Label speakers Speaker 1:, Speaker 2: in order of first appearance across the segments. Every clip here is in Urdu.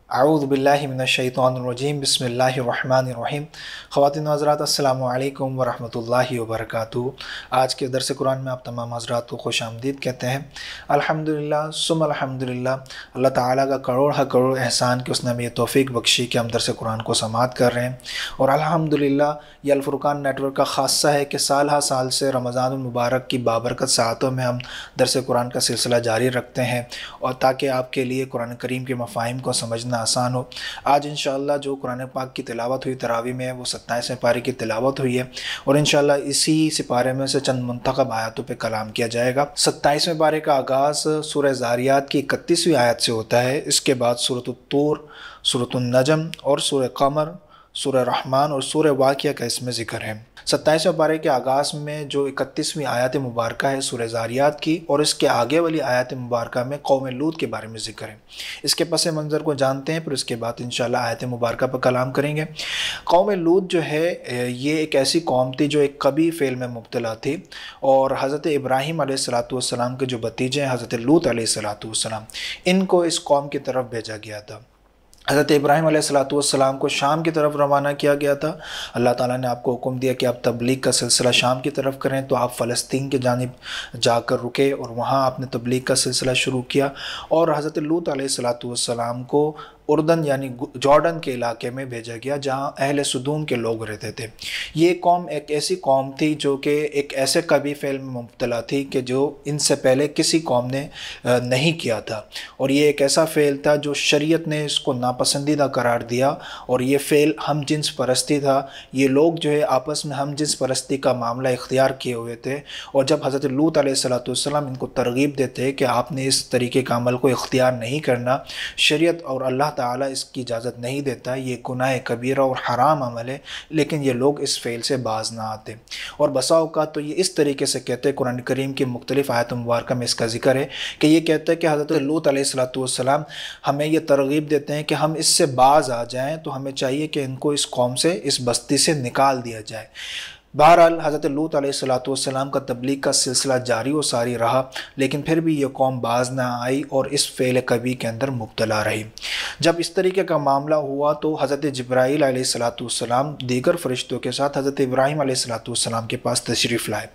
Speaker 1: اعوذ باللہ من الشیطان الرجیم بسم اللہ الرحمن الرحیم۔ خواتین و حضرات السلام علیکم ورحمۃ اللہ وبرکاتہ۔ آج کے درس قرآن میں آپ تمام حضرات کو خوش آمدید کہتے ہیں۔ الحمدللہ ثم الحمدللہ، اللہ تعالیٰ کا کروڑ احسان کہ اس نے ہمیں یہ توفیق بخشی کہ ہم درس قرآن کو سماعت کر رہے ہیں، اور الحمدللہ یہ الفرقان نیٹ ورک کا خاصہ ہے کہ سال ہر سال سے رمضان المبارک کی بابرکت ساعتوں میں ہم درس قرآن کا سلسلہ جاری رکھتے ہیں، اور تاکہ آپ کے لیے قرآن کریم کے مفاہیم کو سمجھنا آسان ہو۔ آج انشاءاللہ جو قرآن پاک کی تلاوت ہوئی تراویح میں، وہ 27ویں پارے کی تلاوت ہوئی ہے، اور انشاءاللہ اسی سپارے میں سے چند منتخب آیاتوں پہ کلام کیا جائے گا۔ 27ویں پارے کا آغاز سورہ ذاریات کی 31ویں آیت سے ہوتا ہے۔ اس کے بعد سورۃ الطور، سورۃ النجم اور سورہ قمر، سورہ رحمان اور سورہ واقعہ کا اس میں ذکر ہے۔ 27ویں پارے کے آغاز میں جو 31ویں آیت مبارکہ ہے سورہ ذاریات کی، اور اس کے آگے والی آیت مبارکہ میں قوم لوط کے بارے میں ذکر ہے۔ اس کے پس منظر کو جانتے ہیں، پھر اس کے بعد انشاءاللہ آیت مبارکہ پر کلام کریں گے۔ قوم لوط جو ہے یہ ایک ایسی قوم تھی جو ایک قبیح فعل میں مبتلا تھی، اور حضرت ابراہیم علیہ السلام کے جو بھتیجے ہیں حضرت لوط علیہ السلام، ان کو اس قوم کی طرف بھیجا گیا تھا۔ حضرت ابراہیم علیہ السلام کو شام کی طرف روانہ کیا گیا تھا۔ اللہ تعالیٰ نے آپ کو حکم دیا کہ آپ تبلیغ کا سلسلہ شام کی طرف کریں، تو آپ فلسطین کی جانب جا کر رکے اور وہاں آپ نے تبلیغ کا سلسلہ شروع کیا، اور حضرت لوط علیہ السلام کو اردن یعنی جارڈن کے علاقے میں بھیجا گیا جہاں اہل سدوم کے لوگ رہتے تھے۔ یہ قوم ایک ایسی قوم تھی جو کہ ایک ایسے قبیح فعل میں مبتلا تھی کہ جو ان سے پہلے کسی قوم نے نہیں کیا تھا، اور یہ ایک ایسا فعل تھا جو شریعت نے اس کو ناپسندیدہ قرار دیا، اور یہ فعل ہم جنس پرستی تھا۔ یہ لوگ جو ہے آپس میں ہم جنس پرستی کا معاملہ اختیار کیے ہوئے تھے، اور جب حضرت لوط علیہ السلام ان کو ترغیب دیتے کہ آپ نے اس طریقے کا عمل کو اختیار نہیں کرنا، شریعت اور اللہ تعالیٰ اس کی اجازت نہیں دیتا، یہ گناہ کبیرہ اور حرام عمل ہے، لیکن یہ لوگ اس فعل سے باز نہ آتے، اور بسا اوقات تو یہ اس طریقے سے کہتے ہیں۔ قرآن کریم کی مختلف آیات مبارکہ میں اس کا ذکر ہے کہ یہ کہتے ہیں کہ حضرت لوط علیہ السلام ہمیں یہ ترغیب دیتے ہیں کہ ہم اس سے باز آ جائیں، تو ہمیں چاہیے کہ ان کو اس قوم سے، اس بستی سے نکال دیا جائے۔ بہرحال حضرت لوط علیہ السلام کا تبلیغ کا سلسلہ جاری و ساری رہا، لیکن پھر بھی یہ قوم باز نہ آئی اور اس فعل کبیح کے اندر مبتلا رہی۔ جب اس طریقے کا معاملہ ہوا تو حضرت جبرائیل علیہ السلام دیگر فرشتوں کے ساتھ حضرت ابراہیم علیہ السلام کے پاس تشریف لائے۔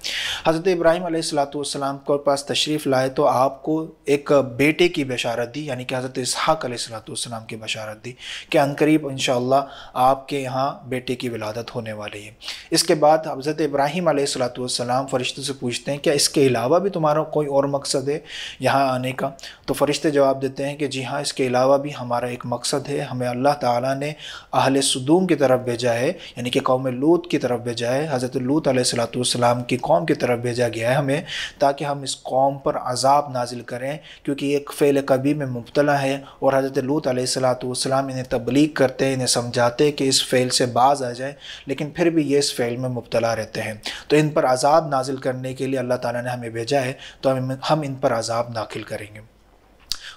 Speaker 1: حضرت ابراہیم علیہ السلام کے پاس تشریف لائے تو آپ کو ایک بیٹے کی بشارت دی، یعنی کہ حضرت اسحاق علیہ السلام کی بشارت دی کہ عنقریب انشاءاللہ آپ کے یہاں بیٹے کی ولادت ہونے والی ہے۔ اس کے بعد حضرت ابراہیم علیہ السلام فرشتوں سے پوچھتے ہیں کیا اس کے علاوہ بھی تمہارا کوئی اور مقصد ہے یہاں آنے کا؟ تو فرشتے جواب دیتے ہیں کہ جی ہاں، اس کے علاوہ بھی ہمارا ایک مقصد ہے، ہمیں اللہ تعالیٰ نے اہل سدوم کی طرف بھیجا ہے، یعنی کہ قوم لوط کی طرف بھیجا ہے، حضرت لوط علیہ السلام کی قوم کی طرف بھیجا گیا ہے ہمیں، تاکہ ہم اس قوم پر عذاب نازل کریں، کیونکہ یہ ایک فعل کبیح میں مبتلا ہے، اور حضرت لوط علیہ السلام انہیں تبلیغ کرتے، انہیں سمجھاتے کہ اس فعل سے باز آ جائے، لیکن پھر بھی یہ اس فعل میں مبتلا رہتے ہیں، تو ان پر عذاب نازل کرنے کے لیے اللہ تعالیٰ نے ہمیں بھیجا ہے، تو ہم ان پر عذاب نازل کریں گے۔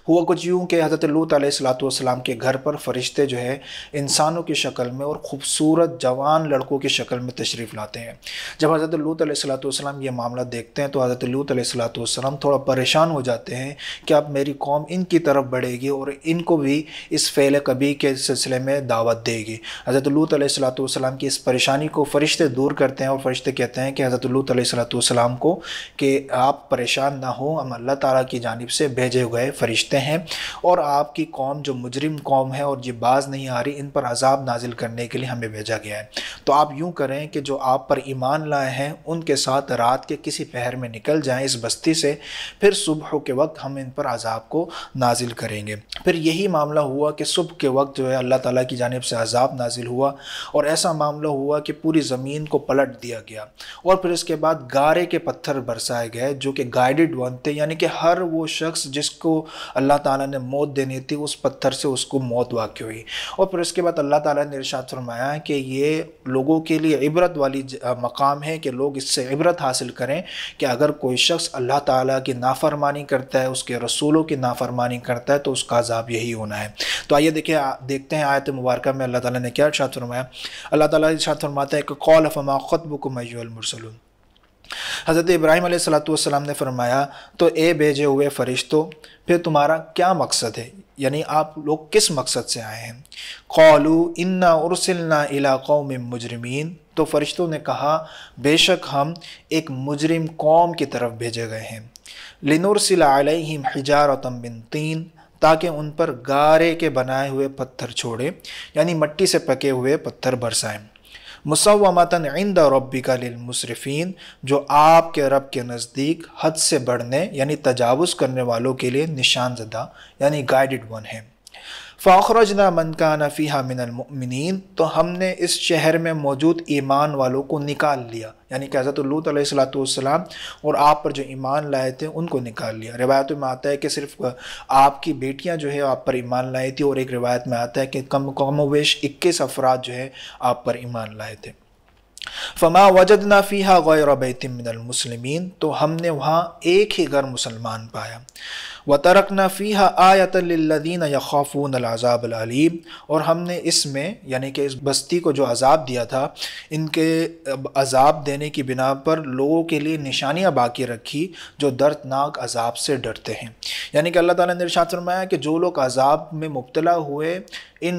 Speaker 1: ہوا کچھ یوں کہ حضرت لوط علیہ السلام کے گھر پر فرشتے جو ہے انسانوں کی شکل میں اور خوبصورت جوان لڑکوں کی شکل میں تشریف لاتے ہیں۔ جب حضرت لوط علیہ السلام یہ معاملہ دیکھتے ہیں تو حضرت لوط علیہ السلام تھوڑا پریشان ہو جاتے ہیں کہ اب میری قوم ان کی طرف بڑھے گی اور ان کو بھی اس فعل کبیح کے سلسلے میں دعوت دے گی۔ حضرت لوط علیہ السلام کی اس پریشانی کو فرشتے دور کرتے ہیں، اور فرشتے کہتے ہیں کہ حضرت لوط علیہ السلام کو کہ آپ پریشان نہ ہوں، ہم اللہ تعالیٰ کی جانب سے بھیجے ہوئے فرشتے ہیں، اور آپ کی قوم جو مجرم قوم ہے اور یہ باز نہیں آ رہی، ان پر عذاب نازل کرنے کے لیے ہمیں بھیجا گیا ہے۔ تو آپ یوں کریں کہ جو آپ پر ایمان لائے ہیں ان کے ساتھ رات کے کسی پہر میں نکل جائیں اس بستی سے، پھر صبح کے وقت ہم ان پر عذاب کو نازل کریں گے۔ پھر یہی معاملہ ہوا کہ صبح کے وقت جو ہے اللہ تعالیٰ کی جانب سے عذاب نازل ہوا، اور ایسا معاملہ ہوا کہ پوری زمین کو پلٹ دیا گیا، اور پھر اس کے بعد گارے کے پتھر برسائے گئے جو کہ گائیڈڈ ون تھے، یعنی کہ ہر وہ شخص جس کو اللہ تعالیٰ نے موت دینی تھی اس پتھر سے اس کو موت واقع ہوئی۔ اور پھر اس کے بعد اللہ تعالیٰ نے ارشاد فرمایا کہ یہ لوگوں کے لیے عبرت والی مقام ہے کہ لوگ اس سے عبرت حاصل کریں کہ اگر کوئی شخص اللہ تعالیٰ کی نافرمانی کرتا ہے، اس کے رسولوں کی نافرمانی کرتا ہے، تو اس کا عذاب یہی ہونا ہے۔ تو آئیے دیکھتے ہیں آیت مبارکہ میں اللہ تعالیٰ نے کیا ارشاد فرمایا۔ اللہ تعالیٰ ارشاد فرماتا ہے کہ قال فما خطبکم ایھا المرسلون، حضرت ابراہیم علیہ السلام نے فرمایا تو اے بھیجے ہوئے فرشتوں پھر تمہارا کیا مقصد ہے، یعنی آپ لوگ کس مقصد سے آئے ہیں؟ قالوا انا ارسلنا الی قوم مجرمین، تو فرشتوں نے کہا بے شک ہم ایک مجرم قوم کی طرف بھیجے گئے ہیں، لنرسل علیہم حجارۃ من طین، تاکہ ان پر گارے کے بنائے ہوئے پتھر چھوڑے، یعنی مٹی سے پکے ہوئے پتھر برسائیں، مسومتاً عند ربک للمسرفین، جو آپ کے رب کے نزدیک حد سے بڑھنے یعنی تجاوز کرنے والوں کے لیے نشان زدہ یعنی گائیڈڈ ون ہے۔ فاخرجنا من کان فیہا من المؤمنین، تو ہم نے اس شہر میں موجود ایمان والوں کو نکال لیا، یعنی کہ حضرت لوط علیہ السلام اور آپ پر جو ایمان لائے تھے ان کو نکال لیا۔ روایتوں میں آتا ہے کہ صرف آپ کی بیٹیاں جو ہے آپ پر ایمان لائے تھی، اور ایک روایت میں آتا ہے کہ کم و بیش 21 افراد جو ہے آپ پر ایمان لائے تھے۔ فما وجدنا فیہا غیر بیت من المسلمین، تو ہم نے وہاں ایک ہی گھر مسلمان پایا۔ وَتَرَكْنَا فِيهَا آيَةً لِلَّذِينَ يَخَافُونَ الْعَذَابَ الْعَلِيمَ، اور ہم نے اس میں یعنی کہ اس بستی کو جو عذاب دیا تھا، ان کے عذاب دینے کی بنا پر لوگوں کے لیے نشانیاں باقی رکھی جو دردناک عذاب سے ڈرتے ہیں، یعنی کہ اللہ تعالیٰ نے ارشاد فرمایا کہ جو لوگ عذاب میں مبتلا ہوئے ان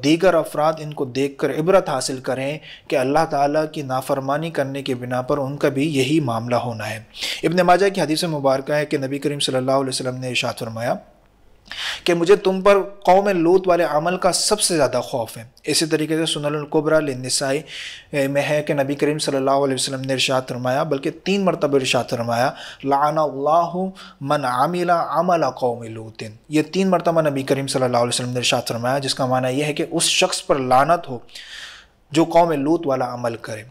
Speaker 1: دیگر افراد ان کو دیکھ کر عبرت حاصل کریں کہ اللہ تعالیٰ کی نافرمانی کرنے کی بنا پر ان کا بھی یہی معاملہ ہونا ہے۔ ابن ماجہ کی حدیث مبارکہ ہے کہ نبی کریم صلی اللہ علیہ وسلم نے ارشاد فرمایا کہ مجھے تم پر قوم لوط والے عمل کا سب سے زیادہ خوف ہے۔ اسی طریقے سے سنن الکبریٰ للنسائی میں ہے کہ نبی کریم صلی اللہ علیہ وسلم نے ارشاد فرمایا، بلکہ 3 مرتبہ ارشاد فرمایا، لعن اللہ من عمل عمل قوم لوط، یہ 3 مرتبہ نبی کریم صلی اللہ علیہ وسلم نے ارشاد فرمایا، جس کا معنی یہ ہے کہ اس شخص پر لعنت ہو جو قوم لوط والا عمل کرے۔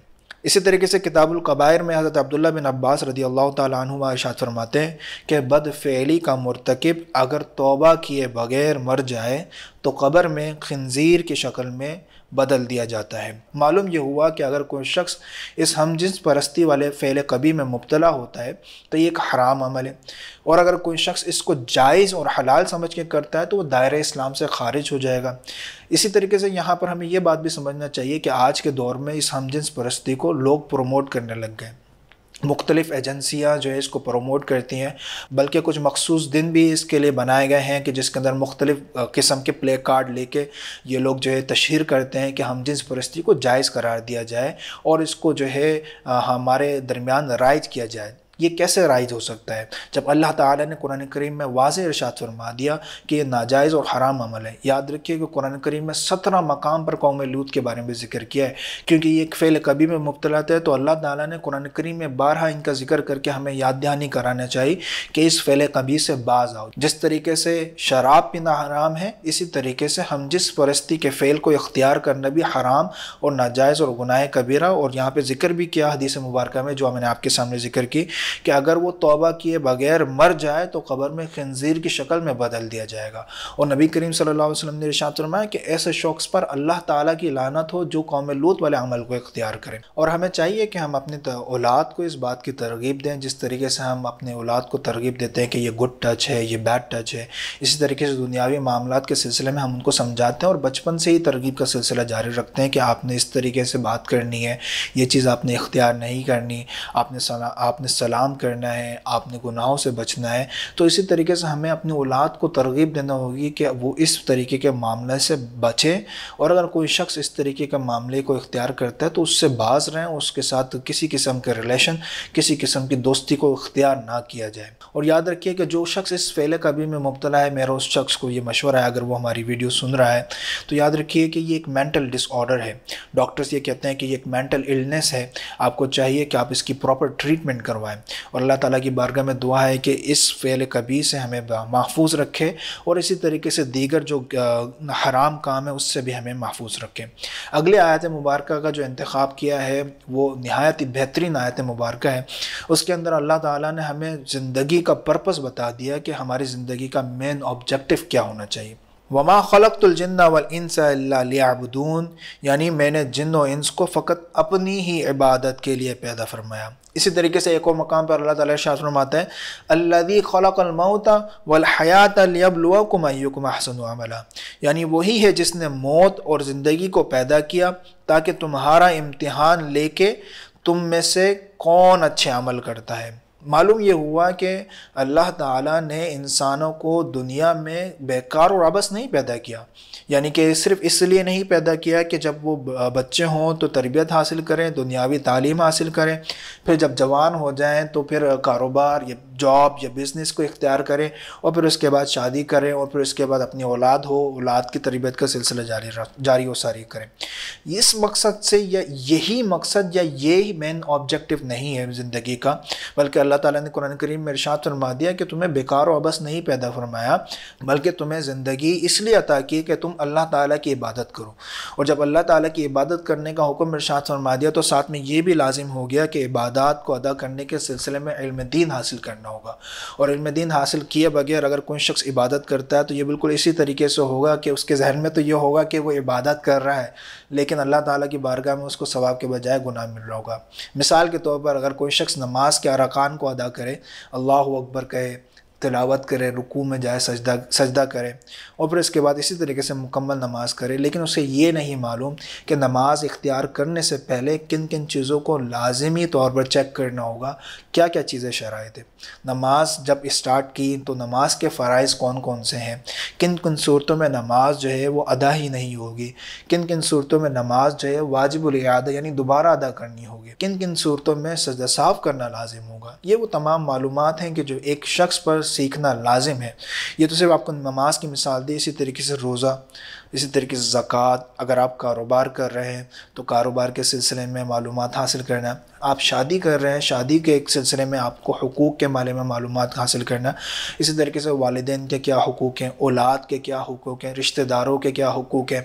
Speaker 1: اسی طریقے سے کتاب الکبائر میں حضرت عبداللہ بن عباس رضی اللہ تعالیٰ عنہ ارشاد فرماتے ہیں کہ بد فعلی کا مرتکب اگر توبہ کیے بغیر مر جائے تو قبر میں خنزیر کی شکل میں بدل دیا جاتا ہے۔ معلوم یہ ہوا کہ اگر کوئی شخص اس ہم جنس پرستی والے فعل کبھی میں مبتلا ہوتا ہے تو یہ ایک حرام عمل ہے، اور اگر کوئی شخص اس کو جائز اور حلال سمجھ کے کرتا ہے تو وہ دائرہ اسلام سے خارج ہو جائے گا۔ اسی طریقے سے یہاں پر ہمیں یہ بات بھی سمجھنا چاہیے کہ آج کے دور میں اس ہم جنس پرستی کو لوگ پروموٹ کرنے لگ گئے، مختلف ایجنسیاں جو ہے اس کو پروموٹ کرتی ہیں، بلکہ کچھ مخصوص دن بھی اس کے لیے بنائے گئے ہیں کہ جس کے اندر مختلف قسم کے پلے کارڈ لے کے یہ لوگ جو ہے تشہیر کرتے ہیں کہ ہم جنس پرستی کو جائز قرار دیا جائے اور اس کو جو ہے ہمارے درمیان رائج کیا جائے۔ یہ کیسے رائج ہو سکتا ہے جب اللہ تعالیٰ نے قرآن کریم میں واضح ارشاد فرما دیا کہ یہ ناجائز اور حرام عمل ہے۔ یاد رکھیے کہ قرآن کریم میں 17 مقام پر قوم لوط کے بارے میں ذکر کیا ہے، کیونکہ یہ ایک فعل کبھی میں مبتلا تھے، تو اللہ تعالیٰ نے قرآن کریم میں بارہا ان کا ذکر کر کے ہمیں یاد دہانی کرانا چاہیے کہ اس فعل کبھی سے باز آؤ۔ جس طریقے سے شراب پینا حرام ہے، اسی طریقے سے ہم جس پرستی کے فعل کو اختیار کرنا بھی حرام اور ناجائز اور گناہ کبیرہ، اور یہاں پہ ذکر بھی کیا حدیث مبارکہ میں جو میں نے آپ کے سامنے ذکر کی کہ اگر وہ توبہ کیے بغیر مر جائے تو قبر میں خنزیر کی شکل میں بدل دیا جائے گا۔ اور نبی کریم صلی اللہ علیہ وسلم نے ارشاد فرمایا کہ ایسے شخص پر اللہ تعالیٰ کی لعنت ہو جو قوم لوط والے عمل کو اختیار کرے۔ اور ہمیں چاہیے کہ ہم اپنے اولاد کو اس بات کی ترغیب دیں جس طریقے سے ہم اپنے اولاد کو ترغیب دیتے ہیں کہ یہ گڈ ٹچ ہے، یہ بیڈ ٹچ ہے، اسی طریقے سے دنیاوی معاملات کے سلسلے میں ہم ان کو سمجھاتے ہیں اور بچپن سے ہی ترغیب کا سلسلہ جاری رکھتے ہیں کہ آپ نے اس طریقے سے بات کرنی ہے، یہ چیز آپ نے اختیار نہیں کرنی، آپ نے سلام کرنا ہے، آپ نے گناہوں سے بچنا ہے۔ تو اسی طریقے سے ہمیں اپنی اولاد کو ترغیب دینا ہوگی کہ وہ اس طریقے کے معاملے سے بچے، اور اگر کوئی شخص اس طریقے کے معاملے کو اختیار کرتا ہے تو اس سے باز رہیں، اس کے ساتھ کسی قسم کے ریلیشن، کسی قسم کی دوستی کو اختیار نہ کیا جائے۔ اور یاد رکھیے کہ جو شخص اس فعل کبھی میں مبتلا ہے، میرا اس شخص کو یہ مشورہ ہے اگر وہ ہماری ویڈیو سن رہا ہے تو یاد رکھیے کہ یہ ایک مینٹل ڈس آرڈر ہے۔ ڈاکٹرز یہ کہتے ہیں کہ یہ ایک مینٹل النس ہے، آپ کو چاہیے کہ آپ اس کی پراپر ٹریٹمنٹ کروائیں، اور اللہ تعالیٰ کی بارگاہ میں دعا ہے کہ اس فعل کبیح سے ہمیں محفوظ رکھے، اور اسی طریقے سے دیگر جو حرام کام ہے اس سے بھی ہمیں محفوظ رکھے۔ اگلے آیت مبارکہ کا جو انتخاب کیا ہے وہ نہایت ہی بہترین آیت مبارکہ ہے۔ اس کے اندر اللہ تعالیٰ نے ہمیں زندگی کا پرپس بتا دیا کہ ہماری زندگی کا مین آبجیکٹو کیا ہونا چاہیے۔ وَمَا خَلَقْتُ الْجِنَّ وَالْإِنسَ إِلَّا لِيَعْبُدُونَ، یعنی میں نے جن و انس کو فقط اپنی ہی عبادت کے لیے پیدا فرمایا۔ اسی طریقے سے ایک اور مقام پر اللہ تعالیٰ ارشاد فرماتے ہیں الَّذِي خَلَقَ الْمَوْتَ وَالْحَيَاةَ لِيَبْلُوَكُمْ أَيُّكُمْ أَحْسَنُ عَمَلًا، یعنی وہی ہے جس نے موت اور زندگی کو پیدا کیا تاکہ تمہارا امتحان لے کے تم میں سے کون اچھے عمل کرتا ہے۔ معلوم یہ ہوا کہ اللہ تعالیٰ نے انسانوں کو دنیا میں بیکار اور عبث نہیں پیدا کیا، یعنی کہ صرف اس لیے نہیں پیدا کیا کہ جب وہ بچے ہوں تو تربیت حاصل کریں، دنیاوی تعلیم حاصل کریں، پھر جب جوان ہو جائیں تو پھر کاروبار یا جاب یا بزنس کو اختیار کریں، اور پھر اس کے بعد شادی کریں، اور پھر اس کے بعد اپنی اولاد ہو، اولاد کی تربیت کا سلسلہ جاری و ساری کریں۔ اس مقصد سے یا یہی مقصد یا یہی مین آبجیکٹو نہیں ہے زندگی کا، بلکہ اللہ تعالیٰ نے قرآن کریم میں ارشاد فرما دیا کہ تمہیں بیکار و عبث نہیں پیدا فرمایا، بلکہ تمہیں زندگی اس لیے عطا کی کہ تم اللہ تعالیٰ کی عبادت کرو۔ اور جب اللہ تعالیٰ کی عبادت کرنے کا حکم ارشاد فرما دیا تو ساتھ میں یہ بھی لازم ہو گیا کہ عبادات کو ادا کرنے کے سلسلے میں علم دین حاصل کرنا ہوگا، اور علم دین حاصل کیے بغیر اگر کوئی شخص عبادت کرتا ہے تو یہ بالکل اسی طریقے سے ہوگا کہ اس کے ذہن میں تو یہ ہوگا کہ وہ عبادت کر رہا ہے، لیکن اللہ تعالیٰ کی بارگاہ میں اس کو ثواب کے بجائے گناہ مل رہا ہوگا۔ مثال کے طور پر اگر کوئی شخص نماز کے ارکان کو ادا کرے، اللہ اکبر کہے، تلاوت کرے، رکوع میں جائے، سجدہ کرے، اور پھر اس کے بعد اسی طریقے سے مکمل نماز کرے، لیکن اسے یہ نہیں معلوم کہ نماز اختیار کرنے سے پہلے کن کن چیزوں کو لازمی طور پر چیک کرنا ہوگا، کیا کیا چیزیں شرائط ہے۔ نماز جب اسٹارٹ کی تو نماز کے فرائض کون کون سے ہیں، کن کن صورتوں میں نماز جو ہے وہ ادا ہی نہیں ہوگی، کن کن صورتوں میں نماز جو ہے واجب الاعادہ یعنی دوبارہ ادا کرنی ہوگی، کن کن صورتوں میں سجدہ صاف کرنا لازم ہوگا۔ یہ وہ تمام معلومات ہیں کہ جو ایک شخص پر سیکھنا لازم ہے۔ یہ تو صرف آپ کو نماز کی مثال دی، اسی طریقے سے روزہ، اسی طریقے سے زکوٰۃ، اگر آپ کاروبار کر رہے ہیں تو کاروبار کے سلسلے میں معلومات حاصل کرنا، آپ شادی کر رہے ہیں شادی کے ایک سلسلے میں آپ کو حقوق کے بارے میں معلومات حاصل کرنا، اسی طریقے سے والدین کے کیا حقوق ہیں، اولاد کے کیا حقوق ہیں، رشتہ داروں کے کیا حقوق ہیں،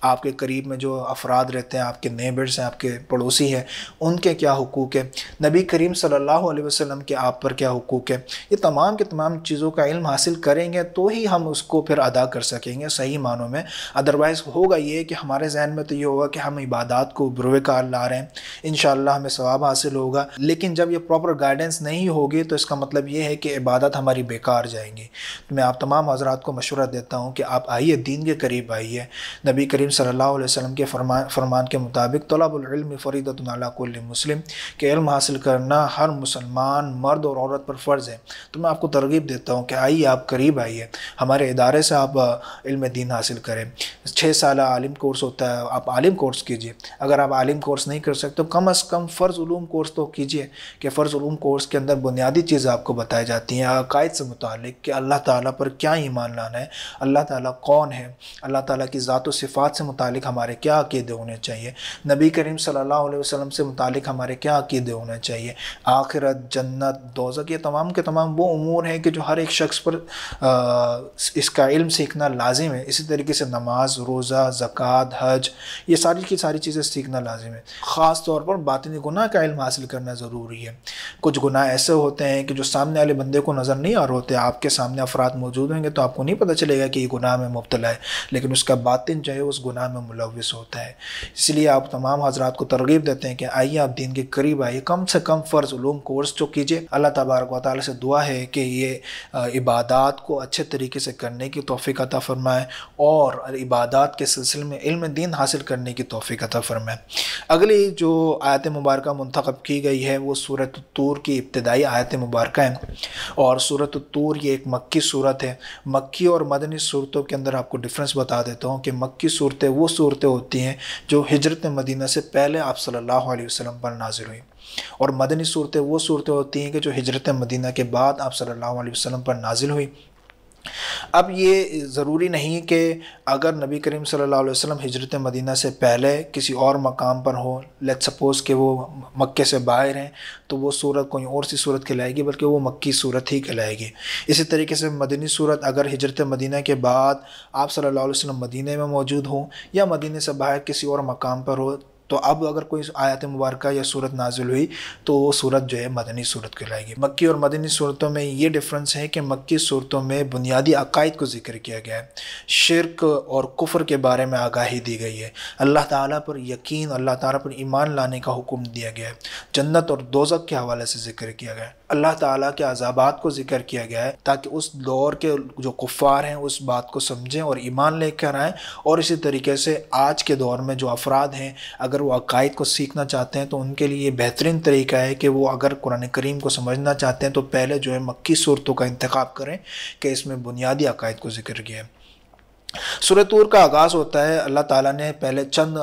Speaker 1: آپ کے قریب میں جو افراد رہتے ہیں، آپ کے نیبرز ہیں، آپ کے پڑوسی ہیں، ان کے کیا حقوق ہیں، نبی کریم صلی اللہ علیہ وسلم کے آپ پر کیا حقوق ہیں۔ یہ تمام کے تمام چیزوں کا علم حاصل کریں گے تو ہی ہم اس کو پھر ادا کر سکیں گے صحیح معنوں میں، ادروائز ہوگا یہ کہ ہمارے ذہن میں تو یہ ہوگا کہ ہم عبادات کو بروئے کار لا رہے ہیں، انشاءاللہ ہمیں ثواب حاصل ہوگا، لیکن جب یہ پراپر گائیڈنس نہیں ہوگی تو اس کا مطلب یہ ہے کہ عبادت ہماری بیکار جائیں گی۔ تو میں آپ تمام حضرات کو مشورہ دیتا ہوں کہ آپ آئیے، دین کے قریب آئیے۔ نبی کریم صلی اللہ علیہ وسلم کے فرمان کے مطابق طلب العلم فریضۃ علی کل مسلم، کہ علم حاصل کرنا ہر مسلمان مرد اور عورت پر فرض ہے۔ تو میں آپ کو ترغیب دیتا ہوں کہ آئیے، آپ قریب آئیے، ہمارے ادارے سے آپ علم دین حاصل کریں۔ 6 سالہ عالم کورس ہوتا ہے، آپ عالم کورس کیجئے۔ اگر آپ عالم کورس نہیں کر سکتے تو کم از کم فرض علوم کورس تو کیجئے، کہ فرض علوم کورس کے اندر بنیادی چیزیں آپ کو بتائی جاتی ہیں عقائد سے متعلق، کہ اللہ تعالیٰ پر کیا ایمان لانا ہے، اللہ تعالیٰ کون ہے، اللہ تعالیٰ کی ذات و صفات سے متعلق ہمارے کیا عقیدے ہونے چاہیے، نبی کریم صلی اللہ علیہ وسلم سے متعلق ہمارے کیا عقیدے ہونے چاہیے، آخرت، جنت، دوزخ، یہ تمام کے تمام وہ امور ہیں کہ جو ہر ایک شخص پر اس کا علم سیکھنا لازم ہے۔ اسی طریقے سے نماز، روزہ، زکوٰۃ، حج، یہ ساری کی ساری چیزیں سیکھنا لازم ہے۔ خاص طور پر باطنی گناہ کا علم حاصل کرنا ضروری ہے۔ کچھ گناہ ایسے ہوتے ہیں کہ جو سامنے والے بندے کو نظر نہیں آ رہے ہوتے، آپ کے سامنے افراد موجود ہوں گے تو آپ کو نہیں پتہ چلے گا کہ یہ گناہ میں مبتلا ہے، لیکن اس کا باطن جو ہے اس گناہ میں ملوث ہوتا ہے۔ اس لیے آپ تمام حضرات کو ترغیب دیتے ہیں کہ آئیے، آپ دین کے قریب آئیے، کم سے کم فرض علوم کورس جو کیجئے۔ اللہ تبارک و تعالیٰ سے دعا ہے کہ یہ عبادات کو اچھے طریقے سے کرنے کی توفیق عطا فرمائے، اور عبادات کے سلسلے میں علم دین حاصل کرنے کی توفیق عطا فرمائے۔ اگلی جو آیت مبارکہ منتخب کی گئی ہے وہ سورۃ الطور کی ابتدائی آیت مبارکہ ہے، اور سورۃ الطور یہ ایک مکی صورت ہے۔ مکی اور مدنی صورتوں کے اندر آپ کو ڈفرنس بتا دیتا ہوں کہ مکی صورتیں وہ صورتیں ہوتی ہیں جو ہجرت مدینہ سے پہلے آپ صلی اللہ علیہ وسلم پر نازل ہوئی، اور مدنی صورتیں وہ صورتیں ہوتی ہیں کہ جو ہجرت مدینہ کے بعد آپ صلی اللہ علیہ وسلم پر نازل ہوئی۔ اب یہ ضروری نہیں کہ اگر نبی کریم صلی اللہ علیہ وسلم ہجرت مدینہ سے پہلے کسی اور مقام پر ہو، لیٹ سپوز کہ وہ مکے سے باہر ہیں، تو وہ صورت کوئی اور سی صورت کہلائے گی، بلکہ وہ مکی صورت ہی کہلائے گی۔ اسی طریقے سے مدنی صورت اگر ہجرت مدینہ کے بعد آپ صلی اللہ علیہ وسلم مدینہ میں موجود ہوں یا مدینہ سے باہر کسی اور مقام پر ہو، تو اب اگر کوئی آیت مبارکہ یا صورت نازل ہوئی تو وہ صورت جو ہے مدنی صورت کہلائے گی۔ مکی اور مدنی صورتوں میں یہ ڈفرنس ہے کہ مکی صورتوں میں بنیادی عقائد کو ذکر کیا گیا ہے، شرک اور کفر کے بارے میں آگاہی دی گئی ہے، اللہ تعالیٰ پر یقین، اللہ تعالیٰ پر ایمان لانے کا حکم دیا گیا ہے، جنت اور دوزخ کے حوالے سے ذکر کیا گیا ہے۔ اللہ تعالیٰ کے عذابات کو ذکر کیا گیا ہے تاکہ اس دور کے جو کفار ہیں اس بات کو سمجھیں اور ایمان لے کر آئیں، اور اسی طریقے سے آج کے دور میں جو افراد ہیں اگر وہ عقائد کو سیکھنا چاہتے ہیں تو ان کے لیے یہ بہترین طریقہ ہے کہ وہ اگر قرآن کریم کو سمجھنا چاہتے ہیں تو پہلے جو ہے مکی صورتوں کا انتخاب کریں کہ اس میں بنیادی عقائد کو ذکر کیا ہے۔ سورہ طور کا آغاز ہوتا ہے، اللہ تعالیٰ نے پہلے چند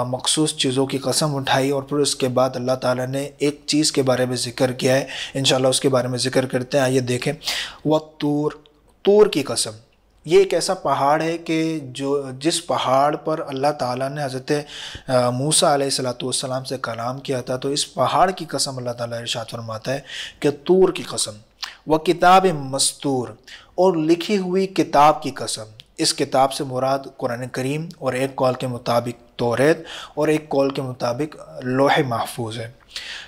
Speaker 1: مخصوص چیزوں کی قسم اٹھائی اور پھر اس کے بعد اللہ تعالیٰ نے ایک چیز کے بارے میں ذکر کیا ہے، انشاءاللہ اس کے بارے میں ذکر کرتے ہیں۔ آئیے دیکھیں، وَالطُّورِ، طور کی قسم۔ یہ ایک ایسا پہاڑ ہے کہ جس پہاڑ پر اللہ تعالیٰ نے حضرت موسیٰ علیہ السلام سے کلام کیا تھا، تو اس پہاڑ کی قسم اللہ تعالیٰ ارشاد فرماتا ہے کہ طور کی قسم، وَکِتَابٍ مَسْطُورٍ، اور لکھی ہوئی کتاب کی قسم۔ اس کتاب سے مراد قرآن کریم اور ایک قول کے مطابق توریت اور ایک قول کے مطابق لوح محفوظ ہے۔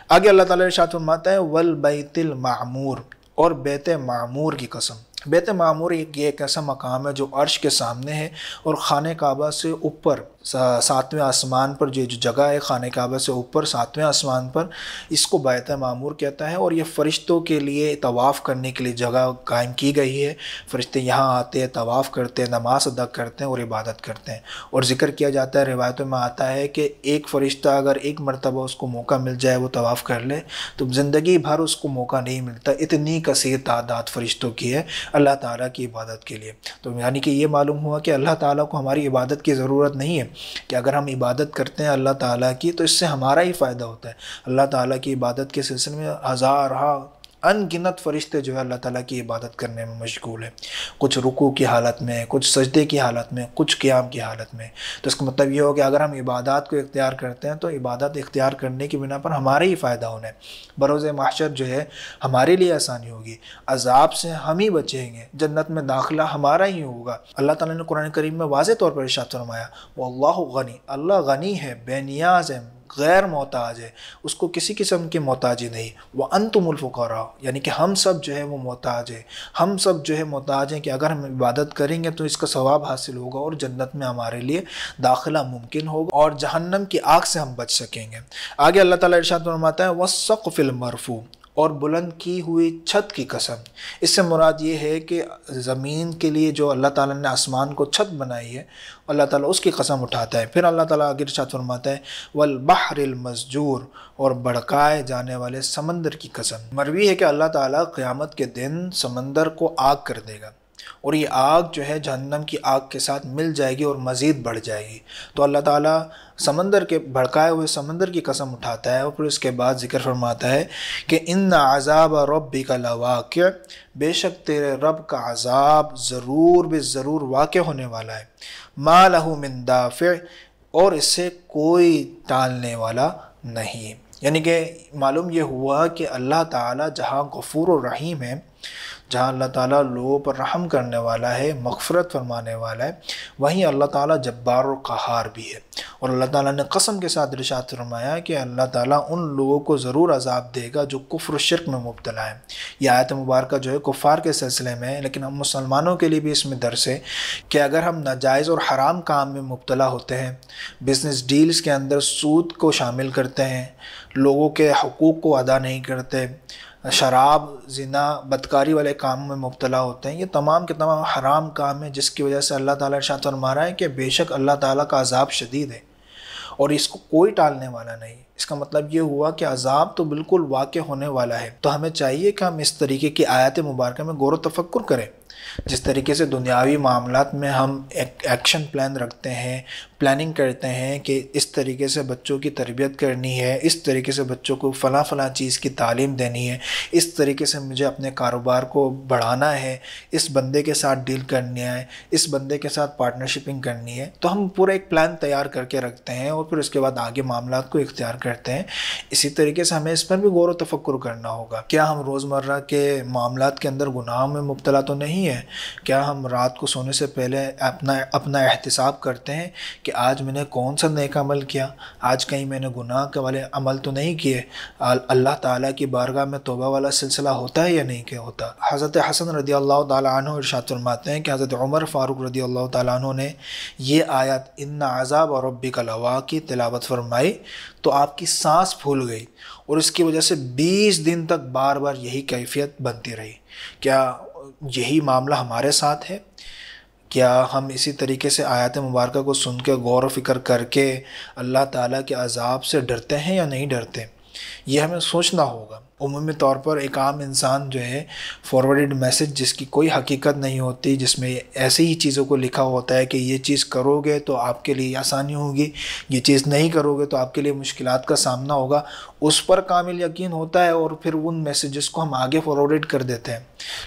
Speaker 1: آگے اللہ تعالیٰ ارشاد فرماتا ہے وَالْبَيْتِ الْمَعْمُورِ، اور بیت معمور کی قسم۔ بیت معمور یہ ایک ایسا مقام ہے جو عرش کے سامنے ہے اور خانہ کعبہ سے اوپر ساتویں آسمان پر جو جگہ ہے، خانہ کعبہ سے اوپر ساتویں آسمان پر، اس کو بیت معمور کہتا ہے، اور یہ فرشتوں کے لیے طواف کرنے کے لیے جگہ قائم کی گئی ہے۔ فرشتے یہاں آتے ہیں، طواف کرتے ہیں، نماز ادا کرتے ہیں اور عبادت کرتے ہیں، اور ذکر کیا جاتا ہے، روایتوں میں آتا ہے کہ ایک فرشتہ اگر ایک مرتبہ اس کو موقع مل جائے وہ طواف کر لے تو زندگی بھر اس کو موقع نہیں ملتا، اتنی کثیر تعداد فرشتوں کی ہے اللہ تعالیٰ کی عبادت کے لیے۔ تو یعنی کہ یہ معلوم ہوا کہ اللہ تعالیٰ کو ہماری عبادت کی ضرورت نہیں ہے، کہ اگر ہم عبادت کرتے ہیں اللہ تعالیٰ کی تو اس سے ہمارا ہی فائدہ ہوتا ہے۔ اللہ تعالیٰ کی عبادت کے سلسلے میں ہزارہ ان گنت فرشتے جو ہے اللہ تعالیٰ کی عبادت کرنے میں مشغول ہیں، کچھ رکوع کی حالت میں، کچھ سجدے کی حالت میں، کچھ قیام کی حالت میں۔ تو اس کا مطلب یہ ہو کہ اگر ہم عبادات کو اختیار کرتے ہیں تو عبادت اختیار کرنے کی بنا پر ہمارا ہی فائدہ ہونا ہے۔ بروز محشر جو ہے ہمارے لیے آسانی ہوگی، عذاب سے ہم ہی بچیں گے، جنت میں داخلہ ہمارا ہی ہوگا۔ اللہ تعالیٰ نے قرآن کریم میں واضح طور پر ارشاد فرمایا واللہ غنی، اللہ غنی ہے، بے نیاز ہے، غیر محتاج ہے، اس کو کسی قسم کی محتاجی نہیں۔ وَأَنْتُمُ الْفُقَرَاءُ، یعنی کہ ہم سب جو ہے وہ محتاج ہیں، ہم سب جو ہے محتاج ہیں کہ اگر ہم عبادت کریں گے تو اس کا ثواب حاصل ہوگا اور جنت میں ہمارے لیے داخلہ ممکن ہوگا اور جہنم کی آگ سے ہم بچ سکیں گے۔ آگے اللہ تعالیٰ ارشاد فرماتا ہے وَالسَّقْفِ الْمَرْفُوعِ، اور بلند کی ہوئی چھت کی قسم۔ اس سے مراد یہ ہے کہ زمین کے لیے جو اللہ تعالیٰ نے آسمان کو چھت بنائی ہے، اللہ تعالیٰ اس کی قسم اٹھاتا ہے۔ پھر اللہ تعالیٰ آگے ارشاد فرماتا ہے والبحر المسجور، اور بڑکائے جانے والے سمندر کی قسم۔ مروی ہے کہ اللہ تعالیٰ قیامت کے دن سمندر کو آگ کر دے گا، اور یہ آگ جو ہے جہنم کی آگ کے ساتھ مل جائے گی اور مزید بڑھ جائے گی۔ تو اللہ تعالیٰ سمندر کے بھڑکائے ہوئے سمندر کی قسم اٹھاتا ہے، اور پھر اس کے بعد ذکر فرماتا ہے کہ ان عذاب ربک لواقع، بے شک تیرے رب کا عذاب ضرور بے ضرور واقع ہونے والا ہے، ما لہ من دافع، اور اس سے کوئی ٹالنے والا نہیں۔ یعنی کہ معلوم یہ ہوا کہ اللہ تعالیٰ جہاں غفور و رحیم ہے، جہاں اللہ تعالیٰ لوگوں پر رحم کرنے والا ہے، مغفرت فرمانے والا ہے، وہیں اللہ تعالیٰ جبار و قہار بھی ہے۔ اور اللہ تعالیٰ نے قسم کے ساتھ ارشاد فرمایا کہ اللہ تعالیٰ ان لوگوں کو ضرور عذاب دے گا جو کفر و شرک میں مبتلا ہیں۔ یہ آیت مبارکہ جو ہے کفار کے سلسلے میں ہے، لیکن ہم مسلمانوں کے لیے بھی اس میں درس ہے کہ اگر ہم ناجائز اور حرام کام میں مبتلا ہوتے ہیں، بزنس ڈیلز کے اندر سود کو شامل کرتے ہیں، لوگوں کے حقوق کو ادا نہیں کرتے، شراب، زنا، بدکاری والے کام میں مبتلا ہوتے ہیں، یہ تمام کے تمام حرام کام ہیں جس کی وجہ سے اللہ تعالیٰ ارشاد فرما رہا ہے کہ بے شک اللہ تعالیٰ کا عذاب شدید ہے اور اس کو کوئی ٹالنے والا نہیں۔ اس کا مطلب یہ ہوا کہ عذاب تو بالکل واقع ہونے والا ہے۔ تو ہمیں چاہیے کہ ہم اس طریقے کی آیات مبارکہ میں غور و تفکر کریں۔ جس طریقے سے دنیاوی معاملات میں ہم ایک ایکشن پلان رکھتے ہیں، پلاننگ کرتے ہیں کہ اس طریقے سے بچوں کی تربیت کرنی ہے، اس طریقے سے بچوں کو فلاں فلاں چیز کی تعلیم دینی ہے، اس طریقے سے مجھے اپنے کاروبار کو بڑھانا ہے، اس بندے کے ساتھ ڈیل کرنی ہے، اس بندے کے ساتھ پارٹنرشپنگ کرنی ہے، تو ہم پورا ایک پلان تیار کر کے رکھتے ہیں اور پھر اس کے بعد آگے معاملات کو اختیار کرتے ہیں۔ اسی طریقے سے ہمیں اس پر بھی غور و تفکر کرنا ہوگا۔ کیا ہم روزمرہ کے معاملات کے اندر گناہوں میں مبتلا تو نہیں ہے؟ ہے؟ کیا ہم رات کو سونے سے پہلے اپنا احتساب کرتے ہیں کہ آج میں نے کون سا نیک عمل کیا، آج کہیں میں نے گناہ کے والے عمل تو نہیں کیے؟ اللہ تعالیٰ کی بارگاہ میں توبہ والا سلسلہ ہوتا ہے یا نہیں کہ ہوتا؟ حضرت حسن رضی اللہ تعالیٰ عنہ ارشاد فرماتے ہیں کہ حضرت عمر فاروق رضی اللہ تعالیٰ عنہ نے یہ آیت ان عذاب ربک لواقع تلاوت فرمائی تو آپ کی سانس پھول گئی، اور اس کی وجہ سے 20 دن تک بار بار یہی کیفیت بنتی رہی۔ کیا یہی معاملہ ہمارے ساتھ ہے؟ کیا ہم اسی طریقے سے آیات مبارکہ کو سن کے غور و فکر کر کے اللہ تعالیٰ کے عذاب سے ڈرتے ہیں یا نہیں ڈرتے؟ یہ ہمیں سوچنا ہوگا۔ عمومی طور پر ایک عام انسان جو ہے فارورڈ میسج جس کی کوئی حقیقت نہیں ہوتی، جس میں ایسی ہی چیزوں کو لکھا ہوتا ہے کہ یہ چیز کرو گے تو آپ کے لیے آسانی ہوگی، یہ چیز نہیں کرو گے تو آپ کے لیے مشکلات کا سامنا ہوگا، اس پر کامل یقین ہوتا ہے اور پھر ان میسیجز کو ہم آگے فارورڈ کر دیتے ہیں۔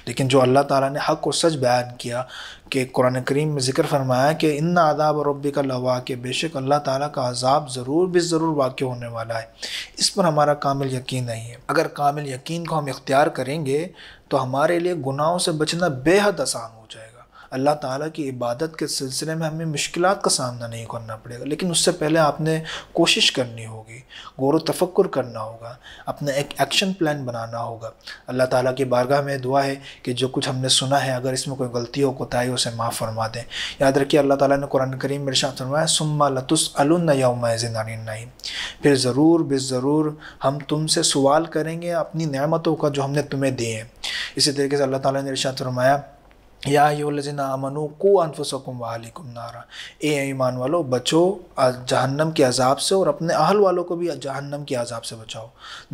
Speaker 1: لیکن جو اللہ تعالیٰ نے حق اور سچ بیان کیا کہ قرآن کریم میں ذکر فرمایا کہ ان عذاب ربک لواقع، بے شک اللہ تعالیٰ کا عذاب ضرور بے ضرور واقع ہونے والا ہے، اس پر ہمارا کامل یقین نہیں ہے۔ اگر کامل یقین کو ہم اختیار کریں گے تو ہمارے لیے گناہوں سے بچنا بے حد آسان ہو جائے گا۔ اللہ تعالیٰ کی عبادت کے سلسلے میں ہمیں مشکلات کا سامنا نہیں کرنا پڑے گا، لیکن اس سے پہلے آپ نے کوشش کرنی ہوگی، غور و تفکر کرنا ہوگا، اپنا ایک ایکشن پلان بنانا ہوگا۔ اللہ تعالیٰ کی بارگاہ میں دعا ہے کہ جو کچھ ہم نے سنا ہے اگر اس میں کوئی غلطی ہو کوتاہی اسے معاف فرما دیں۔ یاد رکھیے اللہ تعالیٰ نے قرآن کریم میں ارشاد فرمایا ثم لتسألن یومئذ عن النعیم، پھر ضرور بے ضرور ہم تم سے سوال کریں گے اپنی نعمتوں کا جو ہم نے تمہیں دی ہیں۔ اسی طریقے سے اللہ تعالیٰ نے ارشاد فرمایا یا ایھا الذین آمنوا قوا انفسکم واہلیکم نارا، اے ایمان والو بچو جہنم کے عذاب سے اور اپنے اہل والوں کو بھی جہنم کے عذاب سے بچاؤ۔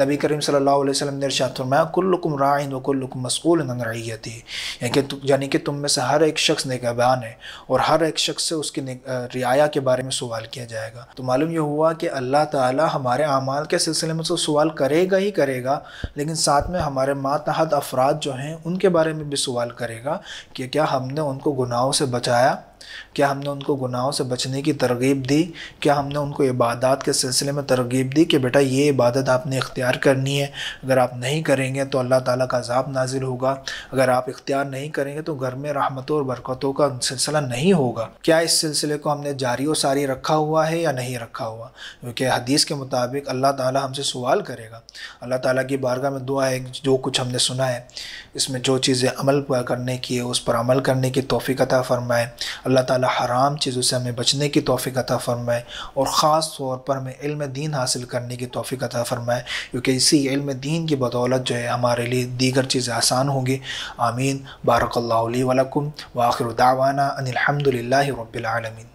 Speaker 1: نبی کریم صلی اللہ علیہ وسلم نے ارشاد فرمایا کلکم راع وکلکم مسئول عن رعیتہ، یعنی کہ تم میں سے ہر ایک شخص نگہبان ہے اور ہر ایک شخص سے اس کی رعایا کے بارے میں سوال کیا جائے گا۔ تو معلوم یہ ہوا کہ اللہ تعالیٰ ہمارے اعمال کے سلسلے میں تو سوال کرے گا ہی کرے گا، لیکن ساتھ میں ہمارے ماتحت افراد جو ہیں ان کے بارے میں بھی سوال کرے گا کہ کیا ہم نے ان کو گناہوں سے بچایا، کیا ہم نے ان کو گناہوں سے بچنے کی ترغیب دی، کیا ہم نے ان کو عبادات کے سلسلے میں ترغیب دی کہ بیٹا یہ عبادت آپ نے اختیار کرنی ہے، اگر آپ نہیں کریں گے تو اللہ تعالیٰ کا عذاب نازل ہوگا، اگر آپ اختیار نہیں کریں گے تو گھر میں رحمتوں اور برکتوں کا سلسلہ نہیں ہوگا۔ کیا اس سلسلے کو ہم نے جاری و ساری رکھا ہوا ہے یا نہیں رکھا ہوا؟ کیونکہ حدیث کے مطابق اللہ تعالیٰ ہم سے سوال کرے گا۔ اللہ تعالیٰ کی بارگاہ میں دعا ہے جو کچھ ہم نے سنا ہے اس میں جو چیزیں عمل کرنے کی ہے اس پر عمل کرنے کی توفیق عطا فرمائے، اللہ تعالیٰ حرام چیزوں سے ہمیں بچنے کی توفیق عطا فرمائے، اور خاص طور پر ہمیں علم دین حاصل کرنے کی توفیق عطا فرمائے، کیونکہ اسی علم دین کی بدولت جو ہے ہمارے لیے دیگر چیزیں آسان ہوں گی۔ آمین۔ بارک اللہ لی ولکم وآخر دعوانا ان الحمد للہ رب العالمین۔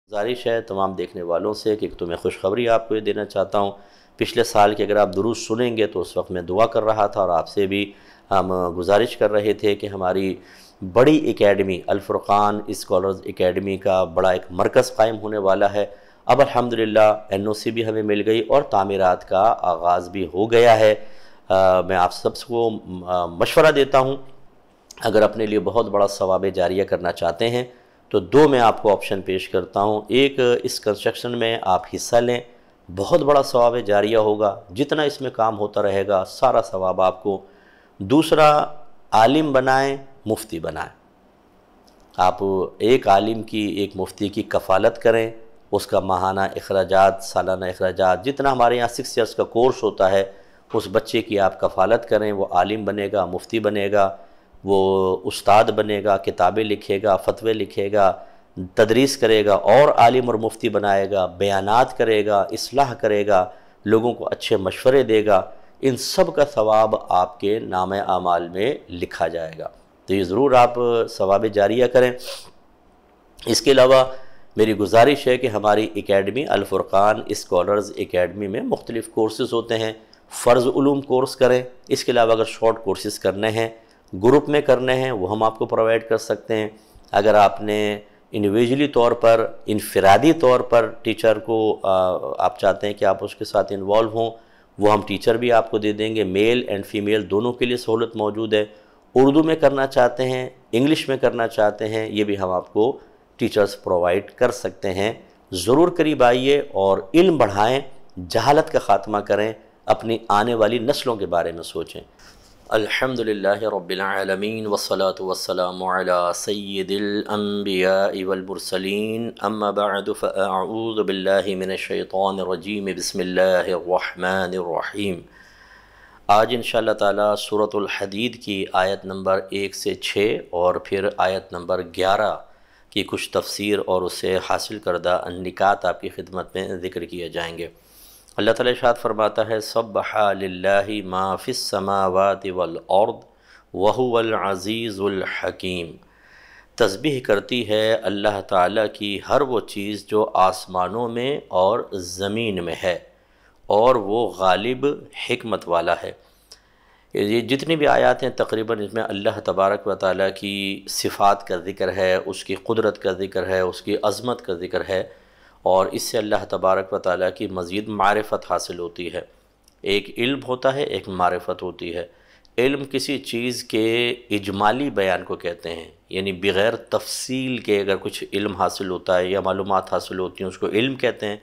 Speaker 2: گزارش ہے تمام دیکھنے والوں سے کہ تمہیں خوشخبری آپ کو یہ دینا چاہتا ہوں، پچھلے سال کے اگر آپ دروس سنیں گے تو اس وقت میں دعا کر رہا تھا اور آپ سے بھی ہم گزارش کر رہے تھے کہ ہماری بڑی اکیڈمی الفرقان اسکالرز اکیڈمی کا بڑا ایک مرکز قائم ہونے والا ہے۔ اب الحمدللہ NOC بھی ہمیں مل گئی اور تعمیرات کا آغاز بھی ہو گیا ہے۔ میں آپ سب کو مشورہ دیتا ہوں، اگر اپنے لیے بہت بڑا ثواب جاریہ کرنا چاہتے ہیں تو دو میں آپ کو آپشن پیش کرتا ہوں۔ ایک، اس کنسٹرکشن میں آپ حصہ لیں، بہت بڑا ثواب جاریہ ہوگا، جتنا اس میں کام ہوتا رہے گا سارا ثواب آپ کو۔ دوسرا، عالم بنائیں، مفتی بنائیں۔ آپ ایک عالم کی ایک مفتی کی کفالت کریں، اس کا ماہانہ اخراجات، سالانہ اخراجات، جتنا ہمارے یہاں 6 ایئرس کا کورس ہوتا ہے اس بچے کی آپ کفالت کریں، وہ عالم بنے گا، مفتی بنے گا، وہ استاد بنے گا، کتابیں لکھے گا، فتوے لکھے گا، تدریس کرے گا، اور عالم اور مفتی بنائے گا، بیانات کرے گا، اصلاح کرے گا، لوگوں کو اچھے مشورے دے گا، ان سب کا ثواب آپ کے نام اعمال میں لکھا جائے گا۔ تو یہ ضرور آپ ثواب جاریہ کریں۔ اس کے علاوہ میری گزارش ہے کہ ہماری اکیڈمی الفرقان اسکالرز اکیڈمی میں مختلف کورسز ہوتے ہیں۔ فرض علوم کورس کریں، اس کے علاوہ اگر شارٹ کورسز کرنے ہیں، گروپ میں کرنے ہیں، وہ ہم آپ کو پرووائڈ کر سکتے ہیں۔ اگر آپ نے انڈیویجولی طور پر، انفرادی طور پر ٹیچر کو آپ چاہتے ہیں کہ آپ اس کے ساتھ انوالو ہوں، وہ ہم ٹیچر بھی آپ کو دے دیں گے۔ میل اینڈ فیمیل دونوں کے لیے سہولت موجود ہے۔ اردو میں کرنا چاہتے ہیں، انگلش میں کرنا چاہتے ہیں، یہ بھی ہم آپ کو ٹیچرز پرووائڈ کر سکتے ہیں۔ ضرور قریب آئیے اور علم بڑھائیں، جہالت کا خاتمہ کریں، اپنی آنے والی نسلوں کے بارے میں سوچیں۔ الحمدللہ رب العالمین والصلاة والسلام علی سید الانبیاء والمرسلین اما بعد فاعوذ باللہ من الشیطان الرجیم بسم اللہ الرحمن الرحیم۔ آج انشاءاللہ تعالی سورۃ الحدید کی آیت نمبر 1 سے 6 اور پھر آیت نمبر 11 کی کچھ تفسیر اور اسے حاصل کردہ نکات آپ کی خدمت میں ذکر کیے جائیں گے۔ اللہ تعالیٰ ارشاد فرماتا ہے سبح للہ ما فی السماوات والارض وہو العزیز الحکیم۔ تسبیح کرتی ہے اللہ تعالیٰ کی ہر وہ چیز جو آسمانوں میں اور زمین میں ہے، اور وہ غالب حکمت والا ہے۔ یہ جتنی بھی آیات ہیں تقریباً اس میں اللہ تبارک و تعالیٰ کی صفات کا ذکر ہے، اس کی قدرت کا ذکر ہے، اس کی عظمت کا ذکر ہے، اور اس سے اللہ تبارک و تعالیٰ کی مزید معرفت حاصل ہوتی ہے۔ ایک علم ہوتا ہے، ایک معرفت ہوتی ہے۔ علم کسی چیز کے اجمالی بیان کو کہتے ہیں، یعنی بغیر تفصیل کے اگر کچھ علم حاصل ہوتا ہے یا معلومات حاصل ہوتی ہیں اس کو علم کہتے ہیں،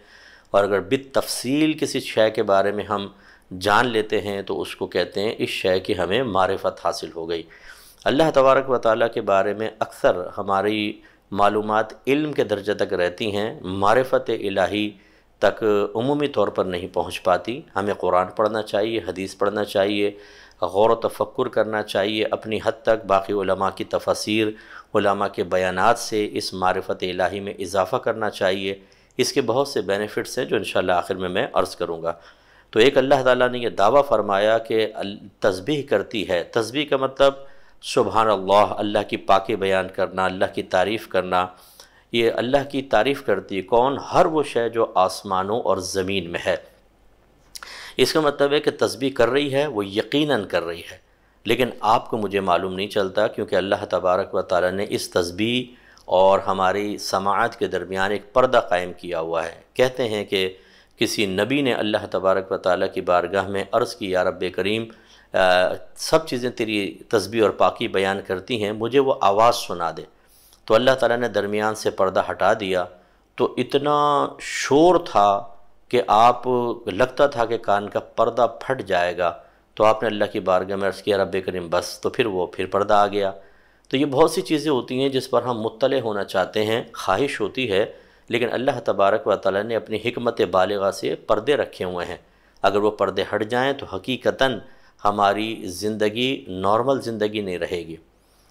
Speaker 2: اور اگر بالتفصیل کسی شے کے بارے میں ہم جان لیتے ہیں تو اس کو کہتے ہیں اس شے کی ہمیں معرفت حاصل ہو گئی۔ اللہ تبارک و تعالیٰ کے بارے میں اکثر ہماری معلومات علم کے درجہ تک رہتی ہیں، معرفت الہی تک عمومی طور پر نہیں پہنچ پاتی۔ ہمیں قرآن پڑھنا چاہیے، حدیث پڑھنا چاہیے، غور و تفکر کرنا چاہیے، اپنی حد تک باقی علماء کی تفاسیر، علماء کے بیانات سے اس معرفت الہی میں اضافہ کرنا چاہیے۔ اس کے بہت سے بینیفٹس ہیں جو انشاءاللہ آخر میں عرض کروں گا۔ تو ایک اللہ تعالیٰ نے یہ دعویٰ فرمایا کہ تسبیح کرتی ہے۔ تسبیح کا مطلب سبحان اللہ، اللہ کی پاکی بیان کرنا، اللہ کی تعریف کرنا۔ یہ اللہ کی تعریف کرتی ہے کون؟ ہر وہ شے جو آسمانوں اور زمین میں ہے۔ اس کا مطلب ہے کہ تسبیح کر رہی ہے، وہ یقیناً کر رہی ہے، لیکن آپ کو مجھے معلوم نہیں چلتا، کیونکہ اللہ تبارک و تعالیٰ نے اس تسبیح اور ہماری سماعت کے درمیان ایک پردہ قائم کیا ہوا ہے۔ کہتے ہیں کہ کسی نبی نے اللہ تبارک و تعالیٰ کی بارگاہ میں عرض کی، یا رب کریم سب چیزیں تیری تسبیح اور پاکی بیان کرتی ہیں، مجھے وہ آواز سنا دے۔ تو اللہ تعالیٰ نے درمیان سے پردہ ہٹا دیا، تو اتنا شور تھا کہ آپ لگتا تھا کہ کان کا پردہ پھٹ جائے گا۔ تو آپ نے اللہ کی بارگاہ میں عرض کیا رب کریم بس، تو پھر پردہ آ گیا۔ تو یہ بہت سی چیزیں ہوتی ہیں جس پر ہم مطلع ہونا چاہتے ہیں، خواہش ہوتی ہے، لیکن اللہ تبارک و تعالیٰ نے اپنی حکمت بالغہ سے پردے رکھے ہوئے ہیں۔ اگر وہ پردے ہٹ جائیں تو حقیقتاً ہماری زندگی نارمل زندگی نہیں رہے گی۔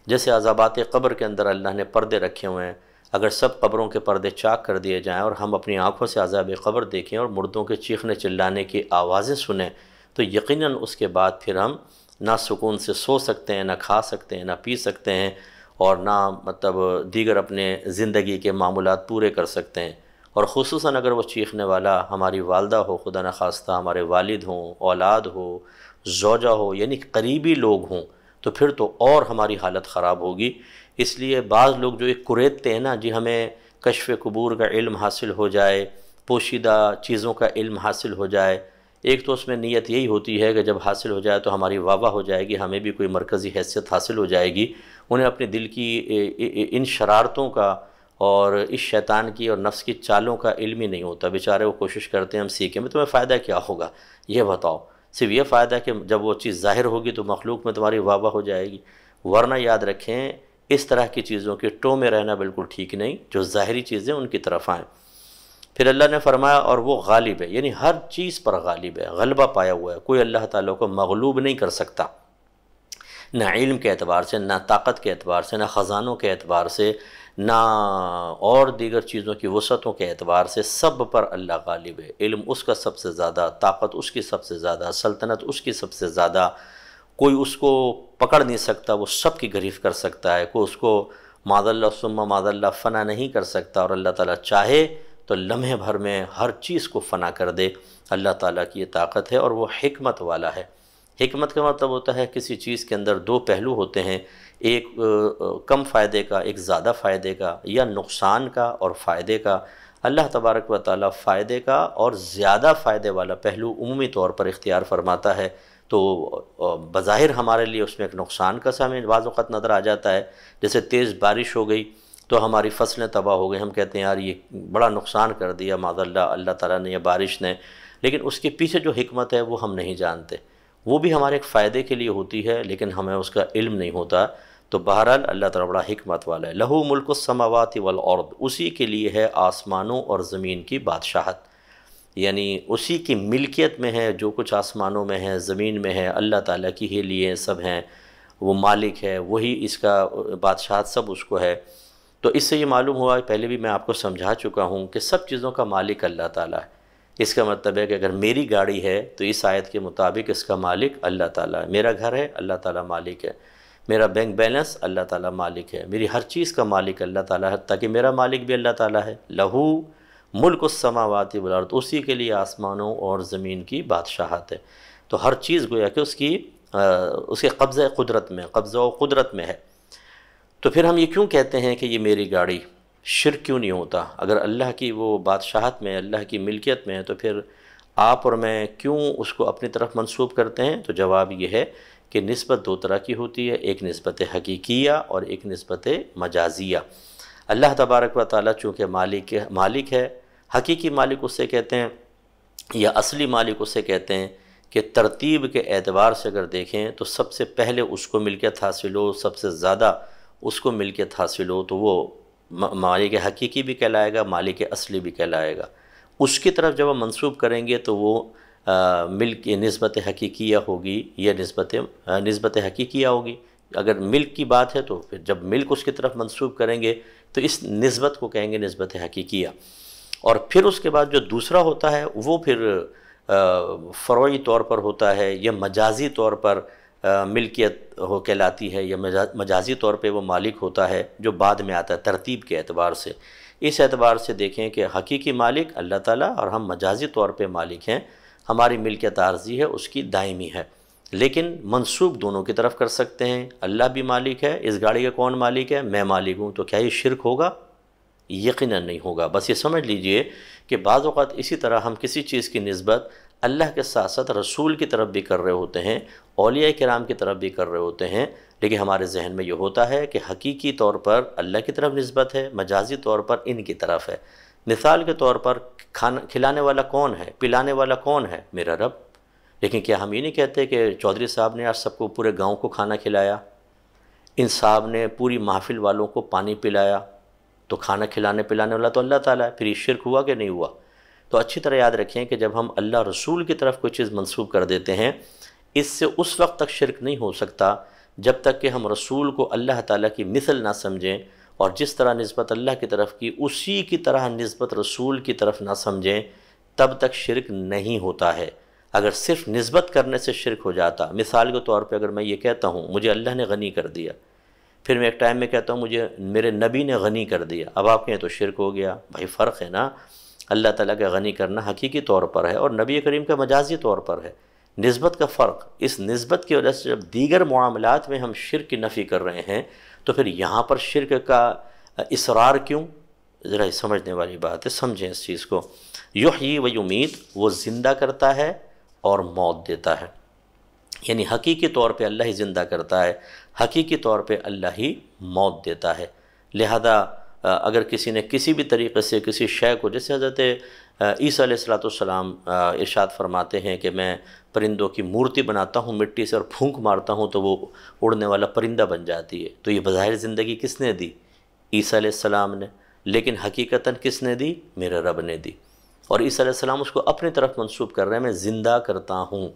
Speaker 2: جیسے عذابات قبر کے اندر اللہ نے پردے رکھے ہوئے ہیں، اگر سب قبروں کے پردے چاک کر دیے جائیں اور ہم اپنی آنکھوں سے عذاب قبر دیکھیں اور مردوں کے چیخنے چلانے کی آوازیں سنیں، تو یقیناً اس کے بعد پھر ہم نہ سکون سے سو سکتے ہیں، نہ کھا سکتے ہیں، نہ پی سکتے ہیں، اور نہ دیگر اپنے زندگی کے معمولات پورے کر سکتے ہیں۔ اور خصوصاً اگر وہ چیخنے والا ہماری والدہ ہو، خدا نخواستہ ہمارے والد ہوں، اولاد ہو، زوجہ ہو، یعنی قریبی لوگ ہوں، تو پھر تو اور ہماری حالت خراب ہوگی۔ اس لیے بعض لوگ جو ایک قریدتے ہیں نا، جی ہمیں کشف قبور کا علم حاصل ہو جائے، پوشیدہ چیزوں کا علم حاصل ہو جائے، ایک تو اس میں نیت یہی ہوتی ہے کہ جب حاصل ہو جائے تو ہماری واہ واہ ہو جائے گی، ہمیں بھی کوئی مرکزی حیثیت حاصل ہو جائے گی۔ انہیں اپنے دل کی ان شرارتوں کا اور اس شیطان کی اور نفس کی چالوں کا علم ہی نہیں ہوتا۔ بیچارے وہ کوشش کرتے ہیں ہم سیکھیں، میں تمہیں فائدہ کیا ہوگا یہ بتاؤ؟ صرف یہ فائدہ ہے کہ جب وہ چیز ظاہر ہوگی تو مخلوق میں تمہاری واہ واہ ہو جائے گی۔ ورنہ یاد رکھیں اس طرح کی چیزوں کے ٹو میں رہنا بالکل ٹھیک نہیں، جو ظاہری چیزیں ان کی طرف آئیں۔ پھر اللہ نے فرمایا اور وہ غالب ہے، یعنی ہر چیز پر غالب ہے، غلبہ پایا ہوا ہے، کوئی اللہ تعالیٰ کو مغلوب نہیں کر سکتا، نہ علم کے اعتبار سے، نہ طاقت کے اعتبار سے، نہ خزانوں کے اعتبار سے، نہ اور دیگر چیزوں کی وسعتوں کے اعتبار سے، سب پر اللہ غالب ہے۔ علم اس کا سب سے زیادہ، طاقت اس کی سب سے زیادہ، سلطنت اس کی سب سے زیادہ، کوئی اس کو پکڑ نہیں سکتا، وہ سب کی گرفت کر سکتا ہے، کوئی اس کو معاذ اللہ ثم معاذ اللہ فنا نہیں کر سکتا، اور اللہ تعالیٰ چاہے تو لمحے بھر میں ہر چیز کو فنا کر دے۔ اللہ تعالیٰ کی یہ طاقت ہے، اور وہ حکمت والا ہے۔ حکمت کا مطلب ہوتا ہے کسی چیز کے اندر دو پہلو ہوتے ہیں، ایک کم فائدے کا، ایک زیادہ فائدے کا، یا نقصان کا اور فائدے کا۔ اللہ تبارک و تعالیٰ فائدے کا اور زیادہ فائدے والا پہلو عمومی طور پر اختیار فرماتا ہے، تو بظاہر ہمارے لیے اس میں ایک نقصان کا ہمیں بعض اوقات نظر آ جاتا ہے۔ جیسے تیز بارش ہو گئی تو ہماری فصلیں تباہ ہو گئی، ہم کہتے ہیں یار یہ بڑا نقصان کر دیا معاذ اللہ تعالیٰ نے، یا بارش نے، لیکن اس کے پیچھے جو حکمت ہے وہ ہم نہیں جانتے۔ وہ بھی ہمارے ایک فائدے کے لیے ہوتی ہے، لیکن ہمیں اس کا علم نہیں ہوتا۔ تو بہرحال اللہ تعالیٰ بڑا حکمت والا ہے۔ لہو ملک السماوات والارض، اسی کے لیے ہے آسمانوں اور زمین کی بادشاہت، یعنی اسی کی ملکیت میں ہے جو کچھ آسمانوں میں ہے، زمین میں ہے، اللہ تعالیٰ کی ہی لیے سب ہیں، وہ مالک ہے، وہی اس کا بادشاہت سب اس کو ہے۔ تو اس سے یہ معلوم ہوا، پہلے بھی میں آپ کو سمجھا چکا ہوں کہ سب چیزوں کا مالک اللہ تعالیٰ ہے۔ اس کا مطلب ہے کہ اگر میری گاڑی ہے تو اس آیت کے مطابق اس کا مالک اللہ تعالیٰ ہے، میرا گھر ہے اللہ تعالیٰ مالک ہے، میرا بینک بیلنس اللہ تعالیٰ مالک ہے، میری ہر چیز کا مالک اللہ تعالیٰ ہے، تاکہ میرا مالک بھی اللہ تعالیٰ ہے۔ لہو ملک السماوات والارض، اسی کے لیے آسمانوں اور زمین کی بادشاہت ہے۔ تو ہر چیز گویا کہ اس کے قبضہ قدرت میں، قبضہ و قدرت میں ہے۔ تو پھر ہم یہ کیوں کہتے ہیں کہ یہ میری گاڑی؟ شرک کیوں نہیں ہوتا؟ اگر اللہ کی وہ بادشاہت میں، اللہ کی ملکیت میں ہے، تو پھر آپ اور میں کیوں اس کو اپنی طرف منسوب کرتے ہیں؟ تو جواب یہ ہے کہ نسبت دو طرح کی ہوتی ہے، ایک نسبت حقیقیہ اور ایک نسبت مجازیہ۔ اللہ تبارک و تعالیٰ چونکہ مالک ہے، حقیقی مالک اسے کہتے ہیں یا اصلی مالک اسے کہتے ہیں کہ ترتیب کے اعتبار سے اگر دیکھیں تو سب سے پہلے اس کو ملکیت حاصل ہو، سب سے زیادہ اس کو ملکیت حاصل ہو، تو وہ مالک حقیقی بھی کہلائے گا، مالک اصلی بھی کہلائے گا۔ اس کی طرف جب ہم منسوب کریں گے تو وہ ملک نسبت حقیقیہ ہوگی یا نسبت حقیقیہ ہوگی۔ اگر ملک کی بات ہے تو پھر جب ملک اس کی طرف منسوب کریں گے تو اس نسبت کو کہیں گے نسبت حقیقیہ۔ اور پھر اس کے بعد جو دوسرا ہوتا ہے وہ پھر فروعی طور پر ہوتا ہے یا مجازی طور پر ملکیت ہو کہلاتی ہے، یا مجازی طور پہ وہ مالک ہوتا ہے جو بعد میں آتا ہے ترتیب کے اعتبار سے۔ اس اعتبار سے دیکھیں کہ حقیقی مالک اللہ تعالیٰ اور ہم مجازی طور پہ مالک ہیں، ہماری ملکیت عارضی ہے اس کی دائمی ہے، لیکن منسوب دونوں کی طرف کر سکتے ہیں۔ اللہ بھی مالک ہے، اس گاڑی کا کون مالک ہے؟ میں مالک ہوں۔ تو کیا یہ شرک ہوگا؟ یقیناً نہیں ہوگا۔ بس یہ سمجھ لیجئے کہ بعض اوقات اسی طرح ہم کسی چیز کی نسبت اللہ کے ساتھ ساتھ رسول کی طرف بھی کر رہے ہوتے ہیں، اولیاء کرام کی طرف بھی کر رہے ہوتے ہیں، لیکن ہمارے ذہن میں یہ ہوتا ہے کہ حقیقی طور پر اللہ کی طرف نسبت ہے، مجازی طور پر ان کی طرف ہے۔ مثال کے طور پر کھانا کھلانے والا کون ہے؟ پلانے والا کون ہے؟ میرا رب۔ لیکن کیا ہم یہ نہیں کہتے کہ چودھری صاحب نے آج سب کو، پورے گاؤں کو کھانا کھلایا، ان صاحب نے پوری محفل والوں کو پانی پلایا، تو کھانا کھلانے پلانے والا تو اللہ تعالیٰ ہے؟ پھر یہ شرک ہوا کہ نہیں ہوا؟ تو اچھی طرح یاد رکھیں کہ جب ہم اللہ رسول کی طرف کوئی چیز منسوب کر دیتے ہیں، اس سے اس وقت تک شرک نہیں ہو سکتا جب تک کہ ہم رسول کو اللہ تعالیٰ کی مثل نہ سمجھیں، اور جس طرح نسبت اللہ کی طرف کی اسی کی طرح نسبت رسول کی طرف نہ سمجھیں، تب تک شرک نہیں ہوتا ہے۔ اگر صرف نسبت کرنے سے شرک ہو جاتا، مثال کے طور پہ اگر میں یہ کہتا ہوں مجھے اللہ نے غنی کر دیا، پھر میں ایک ٹائم میں کہتا ہوں مجھے میرے نبی نے غنی کر دیا، اب آپ کہیں تو شرک ہو گیا۔ بھائی فرق ہے نا، اللہ تعالیٰ کا غنی کرنا حقیقی طور پر ہے اور نبی کریم کا مجازی طور پر ہے، نسبت کا فرق۔ اس نسبت کی وجہ سے جب دیگر معاملات میں ہم شرک کی نفی کر رہے ہیں تو پھر یہاں پر شرک کا اصرار کیوں؟ ذرا سمجھنے والی بات ہے، سمجھیں اس چیز کو۔ یحیی و یمیت، وہ زندہ کرتا ہے اور موت دیتا ہے، یعنی حقیقی طور پہ اللہ ہی زندہ کرتا ہے، حقیقی طور پہ اللہ ہی موت دیتا ہے۔ لہذا اگر کسی نے کسی بھی طریقے سے کسی شے کو، جیسے حضرت عیسیٰ علیہ السلام ارشاد فرماتے ہیں کہ میں پرندوں کی مورتی بناتا ہوں مٹی سے اور پھونک مارتا ہوں تو وہ اڑنے والا پرندہ بن جاتی ہے، تو یہ بظاہر زندگی کس نے دی؟ عیسیٰ علیہ السلام نے، لیکن حقیقتاً کس نے دی؟ میرے رب نے دی، اور عیسیٰ علیہ السلام اس کو اپنی طرف منسوب کر رہے ہیں، میں زندہ کرتا ہوں۔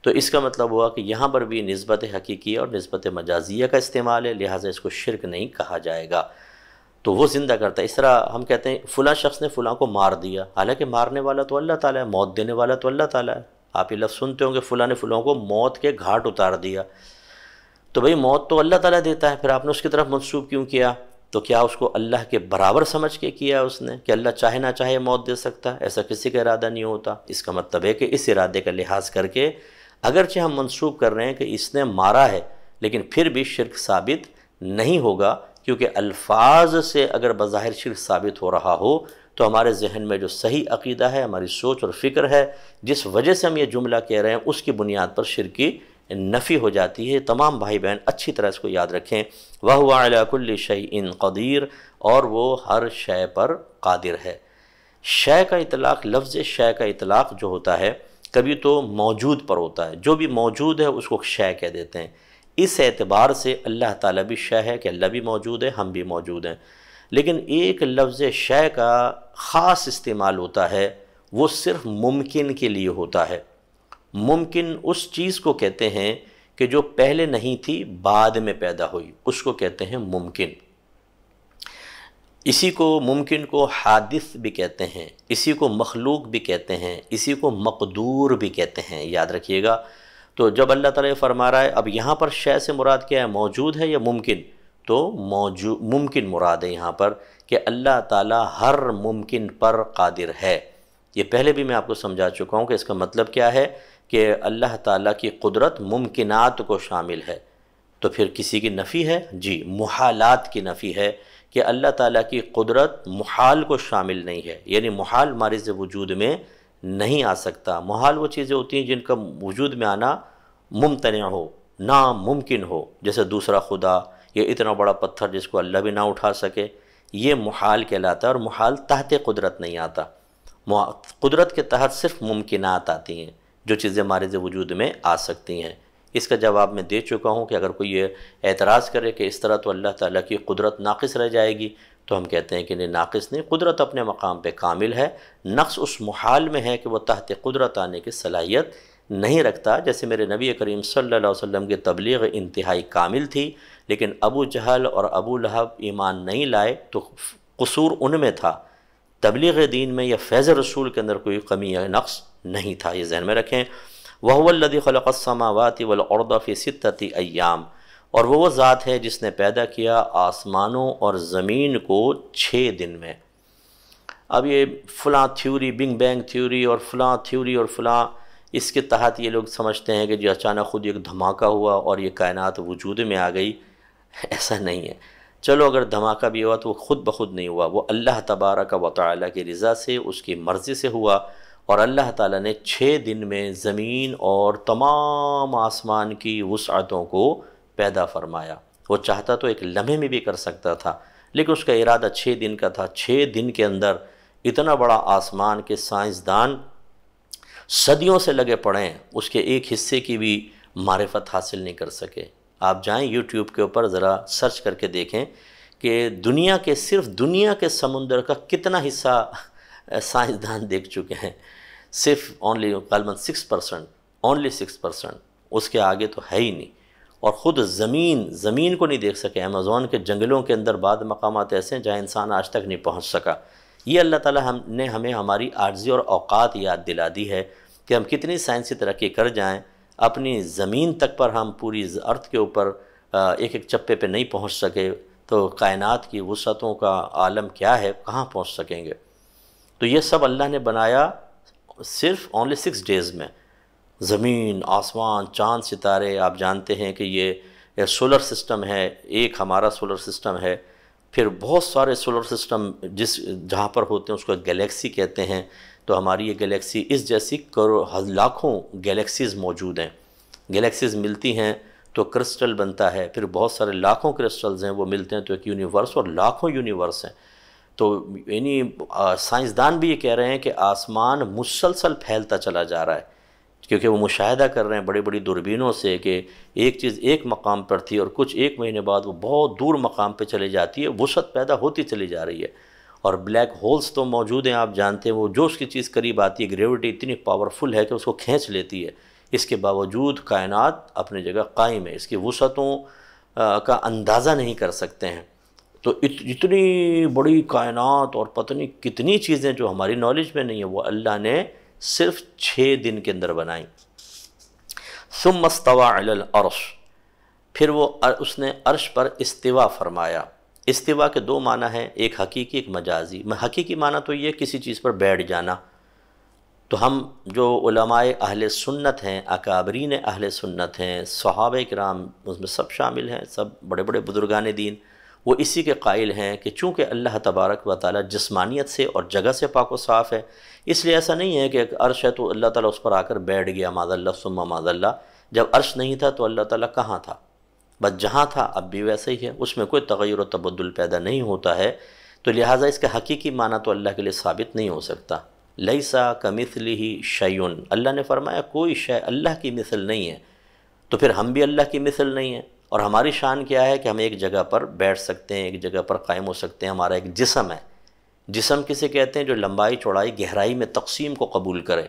Speaker 2: تو اس کا مطلب ہوا کہ یہاں پر بھی نسبت حقیقیہ اور نسبت مجازیہ کا استعمال ہے، لہٰذا اس کو شرک نہیں کہا جائے گا۔ تو وہ زندہ کرتا ہے۔ اس طرح ہم کہتے ہیں فلاں شخص نے فلاں کو مار دیا، حالانکہ مارنے والا تو اللہ تعالیٰ ہے، موت دینے والا تو اللہ تعالیٰ ہے۔ آپ یہ لفظ سنتے ہوں گے فلاں نے فلاں کو موت کے گھاٹ اتار دیا، تو بھئی موت تو اللہ تعالیٰ دیتا ہے، پھر آپ نے اس کی طرف منسوب کیوں کیا؟ تو کیا اس کو اللہ کے برابر سمجھ کے کیا اس نے کہ اللہ چاہے نہ چاہے موت دے سکتا ہے؟ ایسا کسی کا ارادہ نہیں ہوتا۔ اس کا مطلب ہے کہ اس ارادے کا لحاظ کر کے اگرچہ ہم منسوب کر رہے ہیں کہ اس نے مارا ہے، لیکن پھر بھی شرک ثابت نہیں ہوگا، کیونکہ الفاظ سے اگر بظاہر شرک ثابت ہو رہا ہو تو ہمارے ذہن میں جو صحیح عقیدہ ہے، ہماری سوچ اور فکر ہے، جس وجہ سے ہم یہ جملہ کہہ رہے ہیں، اس کی بنیاد پر شرک کی نفی ہو جاتی ہے۔ تمام بھائی بہن اچھی طرح اس کو یاد رکھیں، وَهُوَ عَلَى كُلِّ شَيْءٍ قَدِيرٌ، اور وہ ہر شے پر قادر ہے۔ شے کا اطلاق، لفظ شے کا اطلاق جو ہوتا ہے، کبھی تو موجود پر ہوتا ہے، جو بھی موجود ہے اس کو شے کہہ دیتے ہیں۔ اس اعتبار سے اللہ تعالیٰ بھی شے ہے کہ اللہ بھی موجود ہے، ہم بھی موجود ہیں۔ لیکن ایک لفظ شے کا خاص استعمال ہوتا ہے، وہ صرف ممکن کے لیے ہوتا ہے۔ ممکن اس چیز کو کہتے ہیں کہ جو پہلے نہیں تھی بعد میں پیدا ہوئی، اس کو کہتے ہیں ممکن۔ اسی کو ممکن کو حادث بھی کہتے ہیں، اسی کو مخلوق بھی کہتے ہیں، اسی کو مقدور بھی کہتے ہیں، یاد رکھیے گا۔ تو جب اللہ تعالیٰ فرما رہا ہے، اب یہاں پر شے سے مراد کیا ہے، موجود ہے یا ممکن؟ تو ممکن مراد ہے یہاں پر، کہ اللہ تعالیٰ ہر ممکن پر قادر ہے۔ یہ پہلے بھی میں آپ کو سمجھا چکا ہوں کہ اس کا مطلب کیا ہے، کہ اللہ تعالیٰ کی قدرت ممکنات کو شامل ہے۔ تو پھر کسی کی نفی ہے؟ جی، محالات کی نفی ہے، کہ اللہ تعالیٰ کی قدرت محال کو شامل نہیں ہے، یعنی محال مارز وجود میں نہیں آ سکتا۔ محال وہ چیزیں ہوتی ہیں جن کا وجود میں آنا ممتنع ہو، ناممکن ہو، جیسے دوسرا خدا یا اتنا بڑا پتھر جس کو اللہ بھی نہ اٹھا سکے، یہ محال کہلاتا ہے، اور محال تحت قدرت نہیں آتا۔ قدرت کے تحت صرف ممکنات آتی ہیں، جو چیزیں مارز وجود میں آ سکتی ہیں۔ اس کا جواب میں دے چکا ہوں کہ اگر کوئی یہ اعتراض کرے کہ اس طرح تو اللہ تعالیٰ کی قدرت ناقص رہ جائے گی، تو ہم کہتے ہیں کہ نہیں، ناقص نہیں، قدرت اپنے مقام پہ کامل ہے۔ نقص اس محال میں ہے کہ وہ تحت قدرت آنے کی صلاحیت نہیں رکھتا۔ جیسے میرے نبی کریم صلی اللہ علیہ وسلم کی تبلیغ انتہائی کامل تھی، لیکن ابو جہل اور ابو لہب ایمان نہیں لائے، تو قصور ان میں تھا۔ تبلیغ دین میں یا فیض رسول کے اندر کوئی کمی یا نقص نہیں تھا، یہ ذہن میں رکھیں۔ وَهُوَ الَّذِي خَلَقَ السَّمَاوَاتِ وَالْأَرْضَ فِي سِتَّةِ أَيَّامٍ، اور وہ ذات ہے جس نے پیدا کیا آسمانوں اور زمین کو 6 دن میں۔ اب یہ فلاں تھیوری، بنگ بینگ تھیوری اور فلاں تھیوری اور فلاں، اس کے تحت یہ لوگ سمجھتے ہیں کہ جی اچانک خود ایک دھماکہ ہوا اور یہ کائنات وجود میں آ گئی۔ ایسا نہیں ہے۔ چلو اگر دھماکہ بھی ہوا تو وہ خود بخود نہیں ہوا، وہ اللہ تبارک و تعالیٰ کی رضا سے، اس کی مرضی سے ہوا، اور اللہ تعالیٰ نے 6 دن میں زمین اور تمام آسمان کی وسعتوں کو پیدا فرمایا۔ وہ چاہتا تو ایک لمحے میں بھی کر سکتا تھا، لیکن اس کا ارادہ 6 دن کا تھا۔ 6 دن کے اندر اتنا بڑا آسمان کے سائنسدان صدیوں سے لگے پڑے ہیں، اس کے ایک حصے کی بھی معرفت حاصل نہیں کر سکے۔ آپ جائیں یوٹیوب کے اوپر ذرا سرچ کر کے دیکھیں کہ دنیا کے، صرف دنیا کے سمندر کا کتنا حصہ سائنسدان دیکھ چکے ہیں۔ صرف غالباً 6%، اس کے آگے تو ہے ہی نہیں۔ اور خود زمین کو نہیں دیکھ سکے۔ امازون کے جنگلوں کے اندر بعض مقامات ایسے ہیں جہاں انسان آج تک نہیں پہنچ سکا۔ یہ اللہ تعالیٰ نے ہمیں ہماری عاجزی اور اوقات یاد دلا دی ہے کہ ہم کتنی سائنسی ترقی کر جائیں، اپنی زمین تک پر ہم پوری ارتھ کے اوپر ایک ایک چپے پہ نہیں پہنچ سکے، تو کائنات کی وسعتوں کا عالم کیا ہے، کہاں پہنچ سکیں گے؟ تو یہ سب اللہ نے بنایا صرف 6 ڈیز میں۔ زمین، آسمان، چاند، ستارے، آپ جانتے ہیں کہ یہ سولر سسٹم ہے، ایک ہمارا سولر سسٹم ہے، پھر بہت سارے سولر سسٹم جہاں پر ہوتے ہیں اس کو گلیکسی کہتے ہیں۔ تو ہماری یہ گلیکسی، اس جیسی لاکھوں گلیکسیز موجود ہیں۔ گلیکسیز ملتی ہیں تو کرسٹل بنتا ہے، پھر بہت سارے لاکھوں کرسٹلز ہیں، وہ ملتے ہیں تو ایک یونیورس، اور لاکھوں یونیورس ہیں۔ تو یعنی سائنسدان بھی یہ کہہ رہے ہیں کہ آسمان مسلسل پھیلتا چلا جا رہا ہے، کیونکہ وہ مشاہدہ کر رہے ہیں بڑی بڑی دوربینوں سے کہ ایک چیز ایک مقام پر تھی اور کچھ ایک مہینے بعد وہ بہت دور مقام پہ چلی جاتی ہے، وسعت پیدا ہوتی چلی جا رہی ہے۔ اور بلیک ہولز تو موجود ہیں، آپ جانتے ہیں، وہ جو اس کی چیز قریب آتی ہے، گریوٹی اتنی پاورفل ہے کہ اس کو کھینچ لیتی ہے۔ اس کے باوجود کائنات اپنی جگہ قائم ہے، اس کی وسعتوں کا اندازہ نہیں کر سکتے ہیں۔ تو اتنی بڑی کائنات اور پتہ نہیں کتنی چیزیں جو ہماری نالج میں نہیں ہیں، وہ اللہ نے صرف 6 دن کے اندر بنائیں۔ ثم استوى علی العرش، پھر وہ اس نے عرش پر استوا فرمایا۔ استوا کے 2 معنی ہیں، ایک حقیقی، ایک مجازی۔ حقیقی معنی تو یہ کسی چیز پر بیٹھ جانا۔ تو ہم جو علماء اہل سنت ہیں، اکابرین اہل سنت ہیں، صحابہ کرام اس میں سب شامل ہیں، سب بڑے بڑے بزرگان دین، وہ اسی کے قائل ہیں کہ چونکہ اللہ تبارک و تعالیٰ جسمانیت سے اور جگہ سے پاک و صاف ہے، اس لیے ایسا نہیں ہے کہ ایک عرش ہے تو اللہ تعالیٰ اس پر آ کر بیٹھ گیا، معاذ اللہ ثم معاذ اللہ۔ جب عرش نہیں تھا تو اللہ تعالیٰ کہاں تھا؟ بس جہاں تھا اب بھی ویسے ہی ہے، اس میں کوئی تغیر و تبدل پیدا نہیں ہوتا ہے۔ تو لہٰذا اس کا حقیقی معنی تو اللہ کے لیے ثابت نہیں ہو سکتا۔ لیسا کمثلہ شیء، اللہ نے فرمایا کوئی شے اللہ کی مثل نہیں ہے، تو پھر ہم بھی اللہ کی مثل نہیں ہیں۔ اور ہماری شان کیا ہے کہ ہم ایک جگہ پر بیٹھ سکتے ہیں، ایک جگہ پر قائم ہو سکتے ہیں، ہمارا ایک جسم ہے۔ جسم کسے کہتے ہیں؟ جو لمبائی چوڑائی گہرائی میں تقسیم کو قبول کرے۔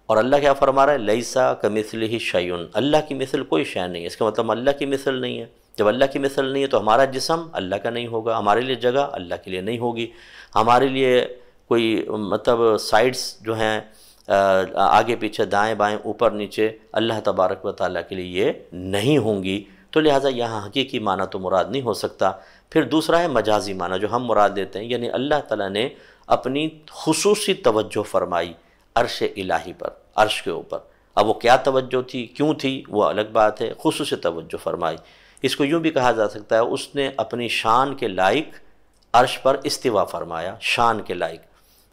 Speaker 2: اور اللہ کیا فرما رہا ہے؟ لیسا کمثلہ شیء، اللہ کی مثل کوئی شے نہیں ہے، اس کا مطلب اللہ کی مثل نہیں ہے۔ جب اللہ کی مثل نہیں ہے تو ہمارا جسم اللہ کا نہیں ہوگا، ہمارے لیے جگہ اللہ کے لیے نہیں ہوگی، ہمارے لیے کوئی مطلب سائڈس جو ہیں آگے پیچھے دائیں بائیں اوپر نیچے اللہ تبارک و تعالیٰ کے لیے یہ نہیں ہوں گی، تو لہٰذا یہاں حقیقی معنی تو مراد نہیں ہو سکتا۔ پھر دوسرا ہے مجازی معنی جو ہم مراد دیتے ہیں، یعنی اللہ تعالیٰ نے اپنی خصوصی توجہ فرمائی عرش الہی پر، عرش کے اوپر۔ اب وہ کیا توجہ تھی، کیوں تھی، وہ الگ بات ہے، خصوصی توجہ فرمائی۔ اس کو یوں بھی کہا جا سکتا ہے اس نے اپنی شان کے لائق عرش پر استوا فرمایا، شان کے لائق۔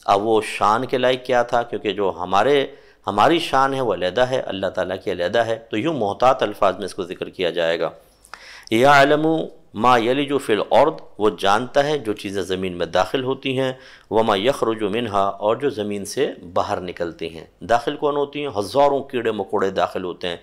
Speaker 2: اب وہ شان کے لائق کیا تھا؟ کیونکہ جو ہماری شان ہے وہ علیحدہ ہے، اللہ تعالیٰ کی علیحدہ ہے، تو یوں محتاط الفاظ میں اس کو ذکر کیا جائے گا۔ یعلم ما یلج فی الارض، وہ جانتا ہے جو چیزیں زمین میں داخل ہوتی ہیں، وما یخرج منہا، اور جو زمین سے باہر نکلتی ہیں۔ داخل کون ہوتی ہیں؟ ہزاروں کیڑے مکوڑے داخل ہوتے ہیں۔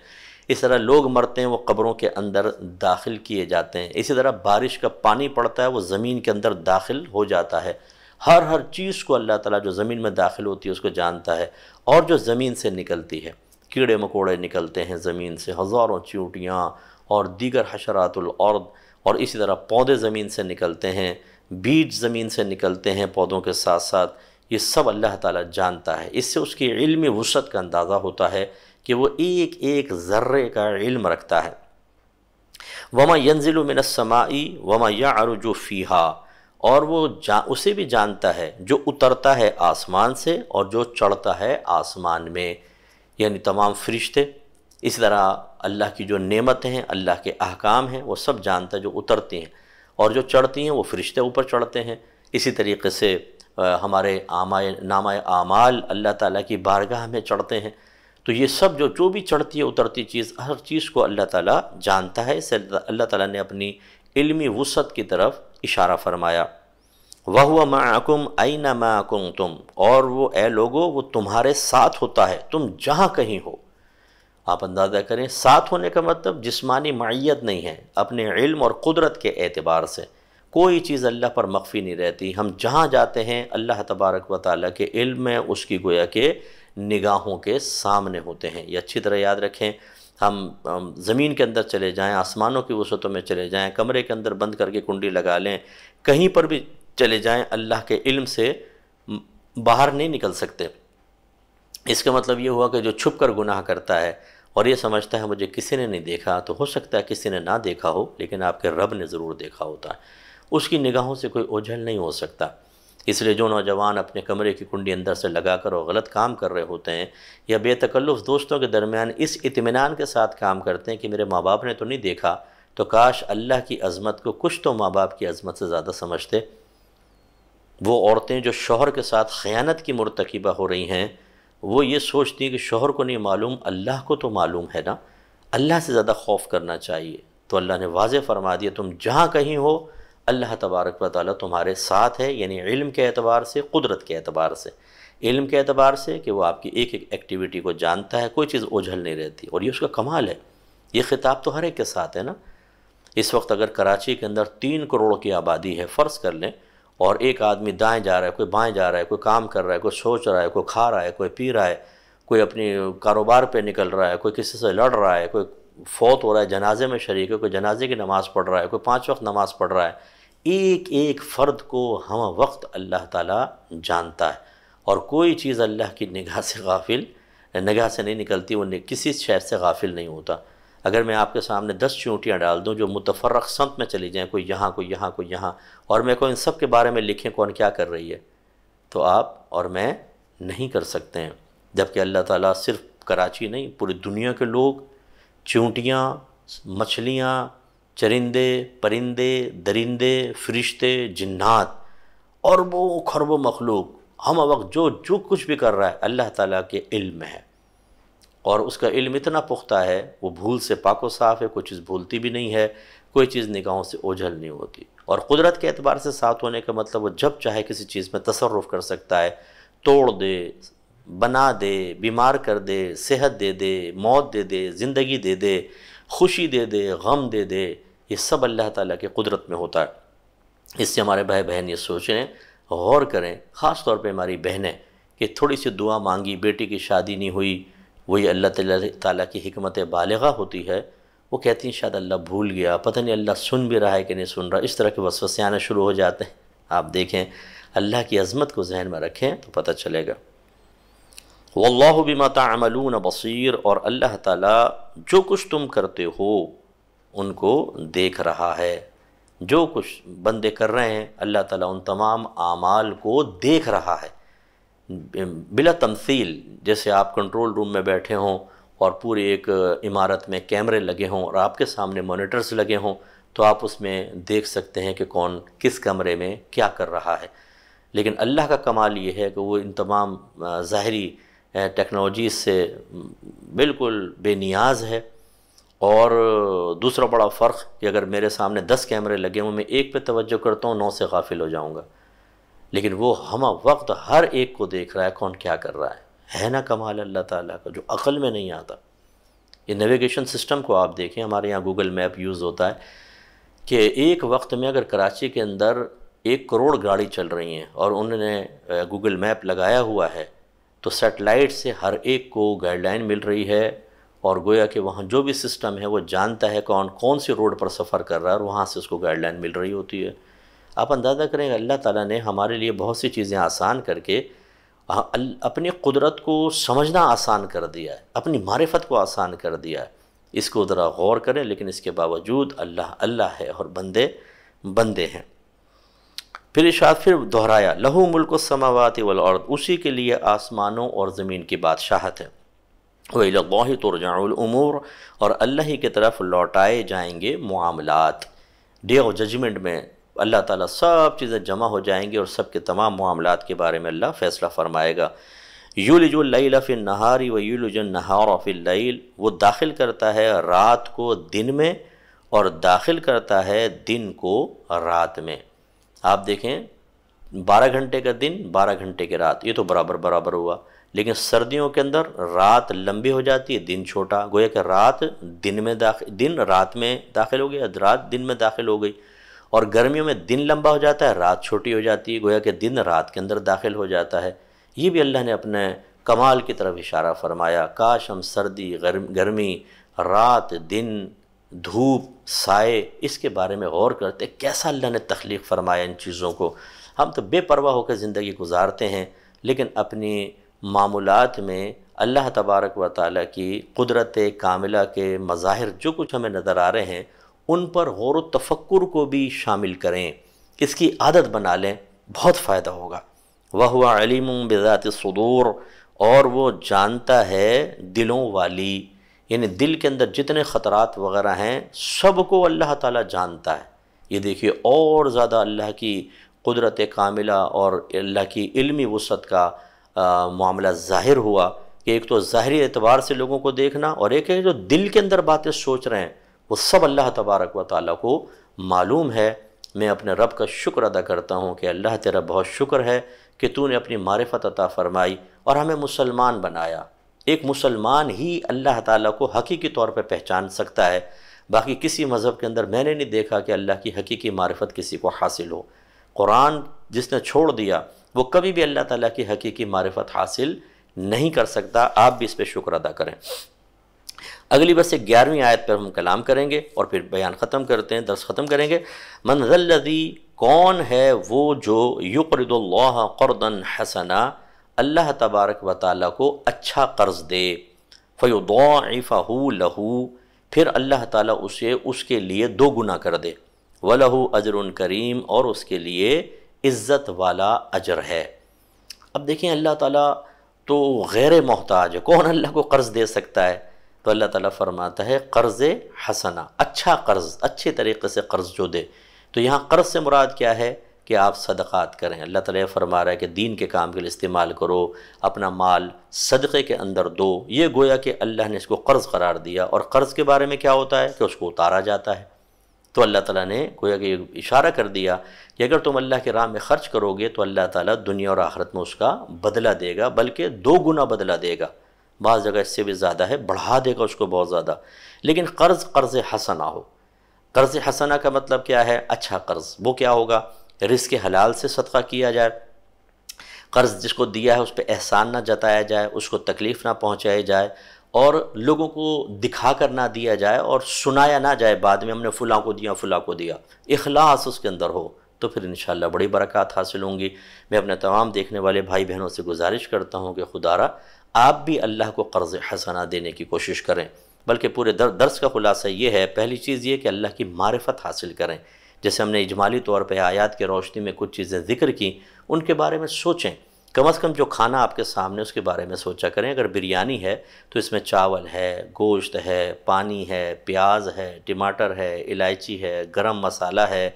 Speaker 2: اس طرح لوگ مرتے ہیں وہ قبروں کے اندر داخل کیے جاتے ہیں، اسی طرح بارش کا پانی پڑتا ہے وہ زمین کے اندر داخل ہو جاتا ہے۔ ہر چیز کو اللہ تعالیٰ جو زمین میں داخل ہوتی ہے اس کو جانتا ہے، اور جو زمین سے نکلتی ہے، کیڑے مکوڑے نکلتے ہیں زمین سے، ہزاروں چیونٹیاں اور دیگر حشرات الارض، اور اسی طرح پودے زمین سے نکلتے ہیں، بیج زمین سے نکلتے ہیں پودوں کے ساتھ ساتھ، یہ سب اللہ تعالیٰ جانتا ہے۔ اس سے اس کی علمی وسعت کا اندازہ ہوتا ہے کہ وہ ایک ایک ذرے کا علم رکھتا ہے۔ وما ينزل من السماء وما يعرج فيها، اور وہ اسے بھی جانتا ہے جو اترتا ہے آسمان سے اور جو چڑھتا ہے آسمان میں، یعنی تمام فرشتے۔ اسی طرح اللہ کی جو نعمتیں ہیں، اللہ کے احکام ہیں، وہ سب جانتا ہے، جو اترتی ہیں، اور جو چڑھتی ہیں وہ فرشتے اوپر چڑھتے ہیں۔ اسی طریقے سے ہمارے نامہ اعمال اللہ تعالیٰ کی بارگاہ میں چڑھتے ہیں، تو یہ سب جو بھی چڑھتی ہے اترتی چیز، ہر چیز کو اللہ تعالیٰ جانتا ہے۔ اس سے اللہ تعالیٰ نے اپنی علمی وسعت کی طرف اشارہ فرمایا۔ وَهُوَ مَعَكُمْ أَيْنَمَا كُنْتُمْ، اور وہ اے لوگو وہ تمہارے ساتھ ہوتا ہے، تم جہاں کہیں ہو۔ آپ اندازہ کریں، ساتھ ہونے کا مطلب جسمانی معیت نہیں ہے، اپنے علم اور قدرت کے اعتبار سے کوئی چیز اللہ پر مخفی نہیں رہتی۔ ہم جہاں جاتے ہیں اللہ تبارک و تعالیٰ کے علم میں اس کی گویا کہ نگاہوں کے سامنے ہوتے ہیں۔ یہ اچھی طرح یاد رکھیں، ہم زمین کے اندر چلے جائیں، آسمانوں کی وسعتوں میں چلے جائیں، کمرے کے اندر بند کر کے کنڈی لگا لیں، کہیں پر بھی چلے جائیں، اللہ کے علم سے باہر نہیں نکل سکتے۔ اس کا مطلب یہ ہوا کہ جو چھپ کر گناہ کرتا ہے اور یہ سمجھتا ہے مجھے کسی نے نہیں دیکھا، تو ہو سکتا ہے کسی نے نہ دیکھا ہو لیکن آپ کے رب نے ضرور دیکھا ہوتا ہے، اس کی نگاہوں سے کوئی اوجھل نہیں ہو سکتا۔ اس لیے جو نوجوان اپنے کمرے کی کنڈی اندر سے لگا کر اور غلط کام کر رہے ہوتے ہیں، یا بے تکلف دوستوں کے درمیان اس اطمینان کے ساتھ کام کرتے ہیں کہ میرے ماں باپ نے تو نہیں دیکھا، تو کاش اللہ کی عظمت کو کچھ تو ماں باپ کی عظمت سے زیادہ سمجھتے۔ وہ عورتیں جو شوہر کے ساتھ خیانت کی مرتکبہ ہو رہی ہیں، وہ یہ سوچتی ہیں کہ شوہر کو نہیں معلوم، اللہ کو تو معلوم ہے نا، اللہ سے زیادہ خوف کرنا چاہیے۔ تو اللہ نے واضح فرما دیا تم جہاں کہیں ہو اللہ تبارک و تعالیٰ تمہارے ساتھ ہے، یعنی علم کے اعتبار سے، قدرت کے اعتبار سے۔ علم کے اعتبار سے کہ وہ آپ کی ایک ایک ایکٹیویٹی کو جانتا ہے، کوئی چیز اوجھل نہیں رہتی، اور یہ اس کا کمال ہے۔ یہ خطاب تو ہر ایک کے ساتھ ہے نا۔ اس وقت اگر کراچی کے اندر 3 کروڑ کی آبادی ہے، فرض کر لیں، اور ایک آدمی دائیں جا رہا ہے، کوئی بائیں جا رہا ہے، کوئی کام کر رہا ہے، کوئی سوچ رہا ہے، کوئی کھا رہا ہے، کوئی پی رہا ہے، کوئی اپنی کاروبار پہ نکل رہا ہے، کوئی کسی سے لڑ رہا ہے، کوئی فوت ہو رہا ہے، جنازے میں شریک ہے، کوئی جنازے کی نماز پڑھ رہا ہے، کوئی 5 وقت نماز پڑھ رہا ہے، ایک ایک فرد کو ہم وقت اللہ تعالیٰ جانتا ہے، اور کوئی چیز اللہ کی نگاہ سے نہیں نکلتی، وہ کسی شے سے غافل نہیں ہوتا۔ اگر میں آپ کے سامنے 10 چیونٹیاں ڈال دوں جو متفرق سمت میں چلی جائیں، کوئی یہاں کوئی یہاں کوئی یہاں، اور میں کو ان سب کے بارے میں لکھیں کون کیا کر رہی ہے، تو آپ اور میں نہیں کر سکتے ہیں۔ جبکہ اللہ تعالیٰ صرف کراچی نہیں، پوری دنیا کے لوگ، چیونٹیاں، مچھلیاں، چرندے، پرندے، درندے، فرشتے، جنات، اربوں خربوں مخلوق، ہم وقت جو کچھ بھی کر رہا ہے اللہ تعالیٰ کے علم میں ہے، اور اس کا علم اتنا پختہ ہے، وہ بھول سے پاک و صاف ہے، کوئی چیز بھولتی بھی نہیں ہے، کوئی چیز نگاہوں سے اوجھل نہیں ہوتی۔ اور قدرت کے اعتبار سے ساتھ ہونے کا مطلب وہ جب چاہے کسی چیز میں تصرف کر سکتا ہے، توڑ دے، بنا دے، بیمار کر دے، صحت دے دے، موت دے دے، زندگی دے دے، خوشی دے دے، غم دے دے، یہ سب اللہ تعالیٰ کی قدرت میں ہوتا ہے۔ اس سے ہمارے بھائی بہن یہ سوچیں، غور کریں، خاص طور پہ ہماری بہنیں کہ تھوڑی سی دعا مانگی، بیٹی کی شادی نہیں ہوئی، وہی اللہ تعالیٰ کی حکمت بالغہ ہوتی ہے، وہ کہتی ہیں شاید اللہ بھول گیا، پتہ نہیں اللہ سن بھی رہا ہے کہ نہیں سن رہا، اس طرح کے وسوسے آنا شروع ہو جاتے ہیں۔ آپ دیکھیں، اللہ کی عظمت کو ذہن میں رکھیں تو پتہ چلے گا۔ واللہ بما تعملون بصیر، اور اللہ تعالیٰ جو کچھ تم کرتے ہو ان کو دیکھ رہا ہے، جو کچھ بندے کر رہے ہیں اللہ تعالیٰ ان تمام اعمال کو دیکھ رہا ہے بلا تمثیل۔ جیسے آپ کنٹرول روم میں بیٹھے ہوں اور پوری ایک عمارت میں کیمرے لگے ہوں اور آپ کے سامنے مانیٹرز لگے ہوں، تو آپ اس میں دیکھ سکتے ہیں کہ کون کس کمرے میں کیا کر رہا ہے۔ لیکن اللہ کا کمال یہ ہے کہ وہ ان تمام ظاہری ٹیکنالوجیز سے بالکل بے نیاز ہے۔ اور دوسرا بڑا فرق کہ اگر میرے سامنے 10 کیمرے لگے ہوں، میں ایک پہ توجہ کرتا ہوں 9 سے غافل ہو جاؤں گا، لیکن وہ ہمہ وقت ہر ایک کو دیکھ رہا ہے کون کیا کر رہا ہے نا کمال اللہ تعالیٰ کا جو عقل میں نہیں آتا۔ یہ نیویگیشن سسٹم کو آپ دیکھیں، ہمارے یہاں گوگل میپ یوز ہوتا ہے کہ ایک وقت میں اگر کراچی کے اندر 1 کروڑ گاڑی چل رہی ہیں اور انہوں نے گوگل میپ لگایا ہوا ہے، تو سیٹلائٹ سے ہر ایک کو گائیڈ لائن مل رہی ہے، اور گویا کہ وہاں جو بھی سسٹم ہے وہ جانتا ہے کون سی روڈ پر سفر کر رہا ہے، اور وہاں سے اس کو گائیڈ لائن مل رہی ہوتی ہے۔ آپ اندازہ کریں اللہ تعالیٰ نے ہمارے لیے بہت سی چیزیں آسان کر کے اپنی قدرت کو سمجھنا آسان کر دیا ہے، اپنی معرفت کو آسان کر دیا ہے۔ اس کو ذرا غور کریں، لیکن اس کے باوجود اللہ اللہ ہے اور بندے بندے ہیں۔ پھر ارشاد پھر دہرایا، لہو ملک السماوات والارض، اسی کے لیے آسمانوں اور زمین کی بادشاہت ہے۔ وَإِلَى اللَّهِ تُرْجَعُ الْأُمُورُ، اور اللہ ہی کی طرف لوٹائے جائیں گے معاملات۔ ڈے آف ججمنٹ میں اللہ تعالیٰ سب چیزیں جمع ہو جائیں گی اور سب کے تمام معاملات کے بارے میں اللہ فیصلہ فرمائے گا۔ یولج اللیل فی النہار ویولج النہار فی اللیل، وہ داخل کرتا ہے رات کو دن میں اور داخل کرتا ہے دن کو رات میں۔ آپ دیکھیں 12 گھنٹے کا دن، 12 گھنٹے کی رات، یہ تو برابر ہوا، لیکن سردیوں کے اندر رات لمبی ہو جاتی ہے، دن چھوٹا، گویا کہ رات دن رات میں داخل ہو گیا، رات دن میں داخل ہو گئی، اور گرمیوں میں دن لمبا ہو جاتا ہے، رات چھوٹی ہو جاتی ہے، گویا کہ دن رات کے اندر داخل ہو جاتا ہے۔ یہ بھی اللہ نے اپنے کمال کی طرف اشارہ فرمایا، کاش ہم سردی، گرمی، رات، دن، دھوپ، سائے، اس کے بارے میں غور کرتے، کیسا اللہ نے تخلیق فرمایا ان چیزوں کو۔ ہم تو بے پرواہ ہو کے زندگی گزارتے ہیں، لیکن اپنی معمولات میں اللہ تبارک و تعالیٰ کی قدرت کاملہ کے مظاہر جو کچھ ہمیں نظر آ رہے ہیں، ان پر غور و تفکر کو بھی شامل کریں، اس کی عادت بنا لیں، بہت فائدہ ہوگا۔ وَهُوَ عَلِيمٌ بِذَاتِ الصُّدُورِ، اور وہ جانتا ہے دلوں والی، یعنی دل کے اندر جتنے خطرات وغیرہ ہیں سب کو اللہ تعالیٰ جانتا ہے۔ یہ دیکھیے اور زیادہ اللہ کی قدرت کاملہ اور اللہ کی علمی وسعت کا معاملہ ظاہر ہوا کہ ایک تو ظاہری اعتبار سے لوگوں کو دیکھنا، اور ایک ہے جو دل کے اندر باتیں سوچ رہے ہیں وہ سب اللہ تبارک و تعالیٰ کو معلوم ہے۔ میں اپنے رب کا شکر ادا کرتا ہوں کہ اللہ تیرا بہت شکر ہے کہ تو نے اپنی معرفت عطا فرمائی اور ہمیں مسلمان بنایا۔ ایک مسلمان ہی اللہ تعالیٰ کو حقیقی طور پہ پہچان سکتا ہے، باقی کسی مذہب کے اندر میں نے نہیں دیکھا کہ اللہ کی حقیقی معرفت کسی کو حاصل ہو۔ قرآن جس نے چھوڑ دیا وہ کبھی بھی اللہ تعالیٰ کی حقیقی معرفت حاصل نہیں کر سکتا۔ آپ بھی اس پہ شکر ادا کریں۔ اگلی بس 11ویں آیت پر ہم کلام کریں گے اور پھر بیان ختم کرتے ہیں، درس ختم کریں گے۔ من ذا الذی، کون ہے وہ جو یقرض اللہ قرضا حسنا، اللہ تبارک و تعالیٰ کو اچھا قرض دے، فیضاعفہ لہ، پھر اللہ تعالیٰ اسے اس کے لیے 2 گنا کر دے، وَلَهُ أَجْرٌ کریم، اور اس کے لیے عزت والا اجر ہے۔ اب دیکھیں اللہ تعالیٰ تو غیر محتاج ہے، کون اللہ کو قرض دے سکتا ہے؟ تو اللہ تعالیٰ فرماتا ہے قرض حسنہ، اچھا قرض، اچھے طریقے سے قرض جو دے۔ تو یہاں قرض سے مراد کیا ہے کہ آپ صدقات کریں۔ اللہ تعالیٰ فرما رہا ہے کہ دین کے کام کے لیے استعمال کرو، اپنا مال صدقے کے اندر دو۔ یہ گویا کہ اللہ نے اس کو قرض قرار دیا، اور قرض کے بارے میں کیا ہوتا ہے کہ اس کو اتارا جاتا ہے، تو اللہ تعالیٰ نے گویا کہ اشارہ کر دیا کہ اگر تم اللہ کے راہ میں خرچ کرو گے تو اللہ تعالیٰ دنیا اور آخرت میں اس کا بدلہ دے گا، بلکہ 2 گنا بدلہ دے گا، بعض جگہ اس سے بھی زیادہ ہے، بڑھا دے گا اس کو بہت زیادہ۔ لیکن قرض حسنہ ہو۔ قرض حسنہ کا مطلب کیا ہے؟ اچھا قرض وہ کیا ہوگا؟ رزق حلال سے صدقہ کیا جائے، قرض جس کو دیا ہے اس پہ احسان نہ جتایا جائے، اس کو تکلیف نہ پہنچائی جائے، اور لوگوں کو دکھا کر نہ دیا جائے اور سنایا نہ جائے بعد میں ہم نے فلاں کو دیا فلاں کو دیا، اخلاص اس کے اندر ہو، تو پھر انشاءاللہ بڑی برکات حاصل ہوں گی۔ میں اپنے تمام دیکھنے والے بھائی بہنوں سے گزارش کرتا ہوں کہ خدا را آپ بھی اللہ کو قرض حسنہ دینے کی کوشش کریں، بلکہ پورے درس کا خلاصہ یہ ہے، پہلی چیز یہ کہ اللہ کی معرفت حاصل کریں۔ جیسے ہم نے اجمالی طور پہ آیات کے روشنی میں کچھ چیزیں ذکر کی، ان کے بارے میں سوچیں، کم از کم جو کھانا آپ کے سامنے اس کے بارے میں سوچا کریں۔ اگر بریانی ہے تو اس میں چاول ہے، گوشت ہے، پانی ہے، پیاز ہے، ٹماٹر ہے، الائچی ہے، گرم مسالہ ہے،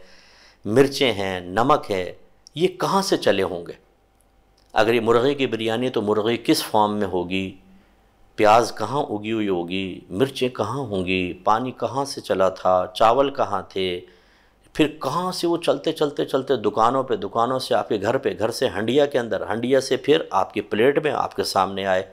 Speaker 2: مرچیں ہیں، نمک ہے، یہ کہاں سے چلے ہوں گے؟ اگر یہ مرغے کی بریانی تو مرغی کس فارم میں ہوگی، پیاز کہاں اگی ہوئی ہوگی، مرچیں کہاں ہوں گی، پانی کہاں سے چلا تھا، چاول کہاں تھے، پھر کہاں سے وہ چلتے چلتے چلتے دکانوں پہ، دکانوں سے آپ کے گھر پہ، گھر سے ہنڈیا کے اندر، ہنڈیا سے پھر آپ کی پلیٹ میں آپ کے سامنے آئے۔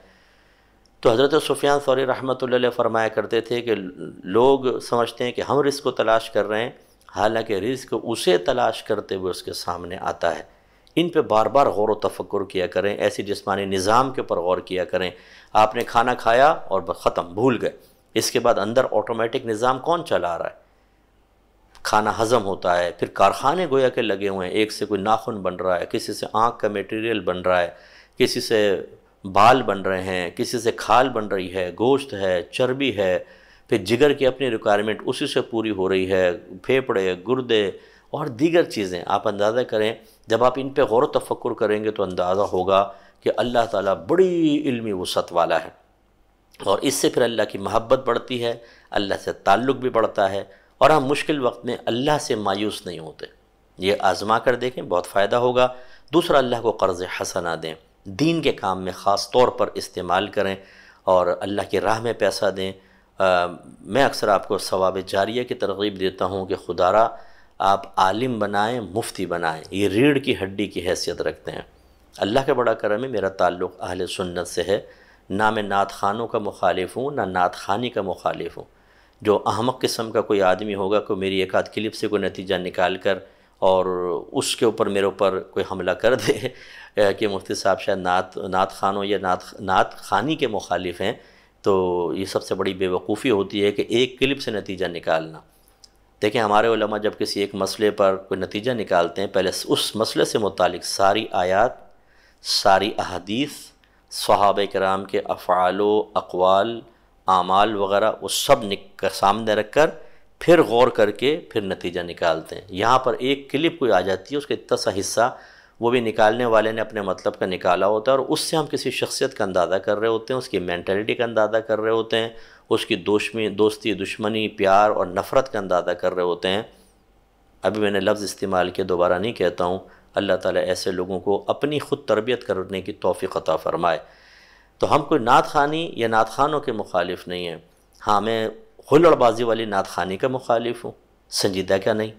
Speaker 2: تو حضرت سفیان ثوری رحمۃ اللہ علیہ فرمایا کرتے تھے کہ لوگ سمجھتے ہیں کہ ہم رزق کو تلاش کر رہے ہیں، حالانکہ رزق اسے تلاش کرتے ہوئے اس کے سامنے آتا ہے۔ ان پہ بار بار غور و تفکر کیا کریں، ایسی جسمانی نظام کے اوپر غور کیا کریں۔ آپ نے کھانا کھایا اور ختم، بھول گئے، اس کے بعد اندر آٹومیٹک نظام کون چلا رہا ہے؟ کھانا ہضم ہوتا ہے، پھر کارخانے گویا کے لگے ہوئے ہیں، ایک سے کوئی ناخن بن رہا ہے، کسی سے آنکھ کا میٹیریل بن رہا ہے، کسی سے بال بن رہے ہیں، کسی سے کھال بن رہی ہے، گوشت ہے، چربی ہے، پھر جگر کی اپنی ریکوائرمنٹ اسی سے پوری ہو رہی ہے، پھیپھڑے، گردے اور دیگر چیزیں۔ آپ اندازہ کریں، جب آپ ان پہ غور و تفکر کریں گے تو اندازہ ہوگا کہ اللہ تعالیٰ بڑی علمی وسعت والا ہے، اور اس سے پھر اللہ کی محبت بڑھتی ہے، اللہ سے تعلق بھی بڑھتا ہے، اور ہم مشکل وقت میں اللہ سے مایوس نہیں ہوتے۔ یہ آزما کر دیکھیں، بہت فائدہ ہوگا۔ دوسرا، اللہ کو قرض حسنہ دیں، دین کے کام میں خاص طور پر استعمال کریں اور اللہ کی راہ میں پیسہ دیں۔ میں اکثر آپ کو ثواب جاریہ کی ترغیب دیتا ہوں کہ خدا را آپ عالم بنائیں، مفتی بنائیں، یہ ریڑھ کی ہڈی کی حیثیت رکھتے ہیں۔ اللہ کا بڑا کرم ہے، میرا تعلق اہل سنت سے ہے، نہ میں نعت خوانوں کا مخالف ہوں، نہ نعت خوانی کا مخالف ہوں۔ جو احمق قسم کا کوئی آدمی ہوگا کہ میری ایک آدھ کلپ سے کوئی نتیجہ نکال کر اور اس کے اوپر میرے اوپر کوئی حملہ کر دے کہ مفتی صاحب شاید نعت خوانوں یا نعت خوانی کے مخالف ہیں، تو یہ سب سے بڑی بے وقوفی ہوتی ہے کہ ایک کلپ سے نتیجہ نکالنا۔ دیکھیں، ہمارے علماء جب کسی ایک مسئلے پر کوئی نتیجہ نکالتے ہیں، پہلے اس مسئلے سے متعلق ساری آیات، ساری احادیث، صحابہ کرام کے افعال و اقوال، اعمال وغیرہ، وہ سب سامنے رکھ کر پھر غور کر کے پھر نتیجہ نکالتے ہیں۔ یہاں پر ایک کلپ کوئی آ جاتی ہے، اس کا اتنا سا حصہ وہ بھی نکالنے والے نے اپنے مطلب کا نکالا ہوتا ہے، اور اس سے ہم کسی شخصیت کا اندازہ کر رہے ہوتے ہیں، اس کی مینٹلٹی کا اندازہ کر رہے ہوتے ہیں، اس کی دوستی، دشمنی، پیار اور نفرت کا اندازہ کر رہے ہوتے ہیں۔ ابھی میں نے لفظ استعمال کیا، دوبارہ نہیں کہتا ہوں۔ اللہ تعالیٰ ایسے لوگوں کو اپنی خود تربیت کرنے کی توفیق عطا فرمائے۔ تو ہم کوئی نعت خوانی یا نعت خوانوں کے مخالف نہیں ہیں، ہاں میں ہلڑ بازی والی نعت خوانی کا مخالف ہوں، سنجیدہ کیا نہیں،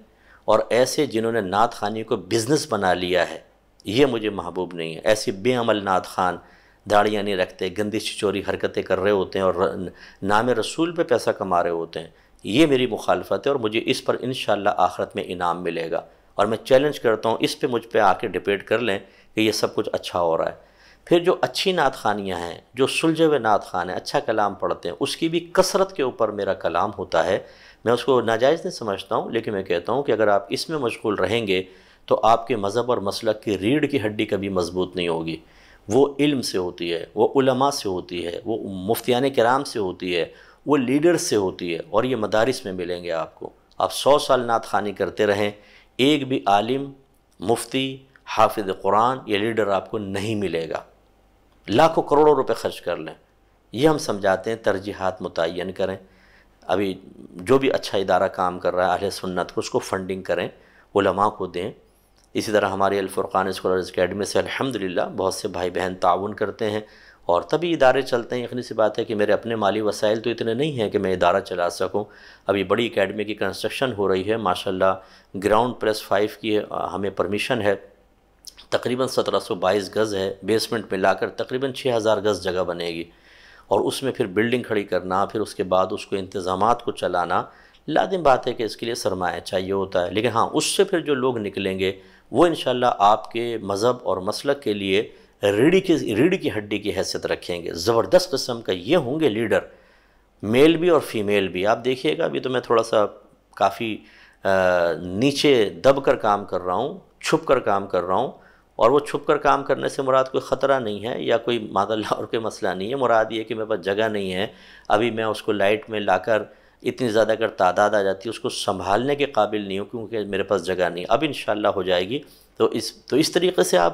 Speaker 2: اور ایسے جنہوں نے نعت خوانی کو بزنس بنا لیا ہے، یہ مجھے محبوب نہیں ہے۔ ایسی بے عمل نعت خوان، داڑیاں نہیں رکھتے، گندی چچوری حرکتیں کر رہے ہوتے ہیں اور نام رسول پہ پیسہ کما رہے ہوتے ہیں، یہ میری مخالفت ہے، اور مجھے اس پر انشاءاللہ آخرت میں انعام ملے گا۔ اور میں چیلنج کرتا ہوں، اس پہ مجھ پہ آ کے ڈبیٹ کر لیں کہ یہ سب کچھ اچھا ہو رہا ہے۔ پھر جو اچھی نعت خوانیاں ہیں، جو سلجھے ہوئے نعت خوان ہیں، اچھا کلام پڑھتے ہیں، اس کی بھی کثرت کے اوپر میرا کلام ہوتا ہے۔ میں اس کو ناجائز نہیں سمجھتا ہوں، لیکن میں کہتا ہوں کہ اگر آپ اس میں مشغول رہیں گے تو آپ کے مذہب اور مسلک کی ریڑھ کی ہڈی کبھی مضبوط نہیں ہوگی۔ وہ علم سے ہوتی ہے، وہ علماء سے ہوتی ہے، وہ مفتیان کرام سے ہوتی ہے، وہ لیڈر سے ہوتی ہے، اور یہ مدارس میں ملیں گے آپ کو۔ آپ 100 سال نعت خوانی کرتے رہیں، ایک بھی عالم، مفتی، حافظ قرآن یا لیڈر آپ کو نہیں ملے گا۔ لاکھوں کروڑوں روپے خرچ کر لیں، یہ ہم سمجھاتے ہیں ترجیحات متعین کریں۔ ابھی جو بھی اچھا ادارہ کام کر رہا ہے اہل سنت کو، اس کو فنڈنگ کریں، علماء کو دیں۔ اسی طرح ہمارے الفرقان اسکالرز اکیڈمی سے الحمدللہ بہت سے بھائی بہن تعاون کرتے ہیں، اور تبھی ادارے چلتے ہیں۔ یقینی سی بات ہے کہ میرے اپنے مالی وسائل تو اتنے نہیں ہیں کہ میں ادارہ چلا سکوں۔ ابھی بڑی اکیڈمی کی کنسٹرکشن ہو رہی ہے ماشاءاللہ، گراؤنڈ +5 کی ہمیں پرمیشن ہے، تقریباً 1722 گز ہے، بیسمنٹ میں لا کر تقریباً 6000 گز جگہ بنے گی، اور اس میں پھر بلڈنگ کھڑی کرنا، پھر اس کے بعد اس کو انتظامات کو چلانا، لازم بات ہے کہ اس کے لیے سرمایہ چاہیے ہوتا ہے۔ لیکن ہاں، اس سے پھر جو لوگ نکلیں گے وہ انشاءاللہ آپ کے مذہب اور مسلک کے لیے ریڑھ کی ہڈی کی حیثیت رکھیں گے، زبردست قسم کا یہ ہوں گے لیڈر، میل بھی اور فیمیل بھی۔ آپ دیکھیے گا، ابھی تو میں تھوڑا سا کافی نیچے دب کر کام کر رہا ہوں، چھپ کر کام کر رہا ہوں، اور وہ چھپ کر کام کرنے سے مراد کوئی خطرہ نہیں ہے یا کوئی معاذ اللہ اور کوئی مسئلہ نہیں ہے، مراد یہ کہ میرے پاس جگہ نہیں ہے، ابھی میں اس کو لائٹ میں لا کر اتنی زیادہ اگر تعداد آ جاتی ہے اس کو سنبھالنے کے قابل نہیں ہوں کیونکہ میرے پاس جگہ نہیں، اب انشاءاللہ ہو جائے گی۔ تو اس طریقے سے آپ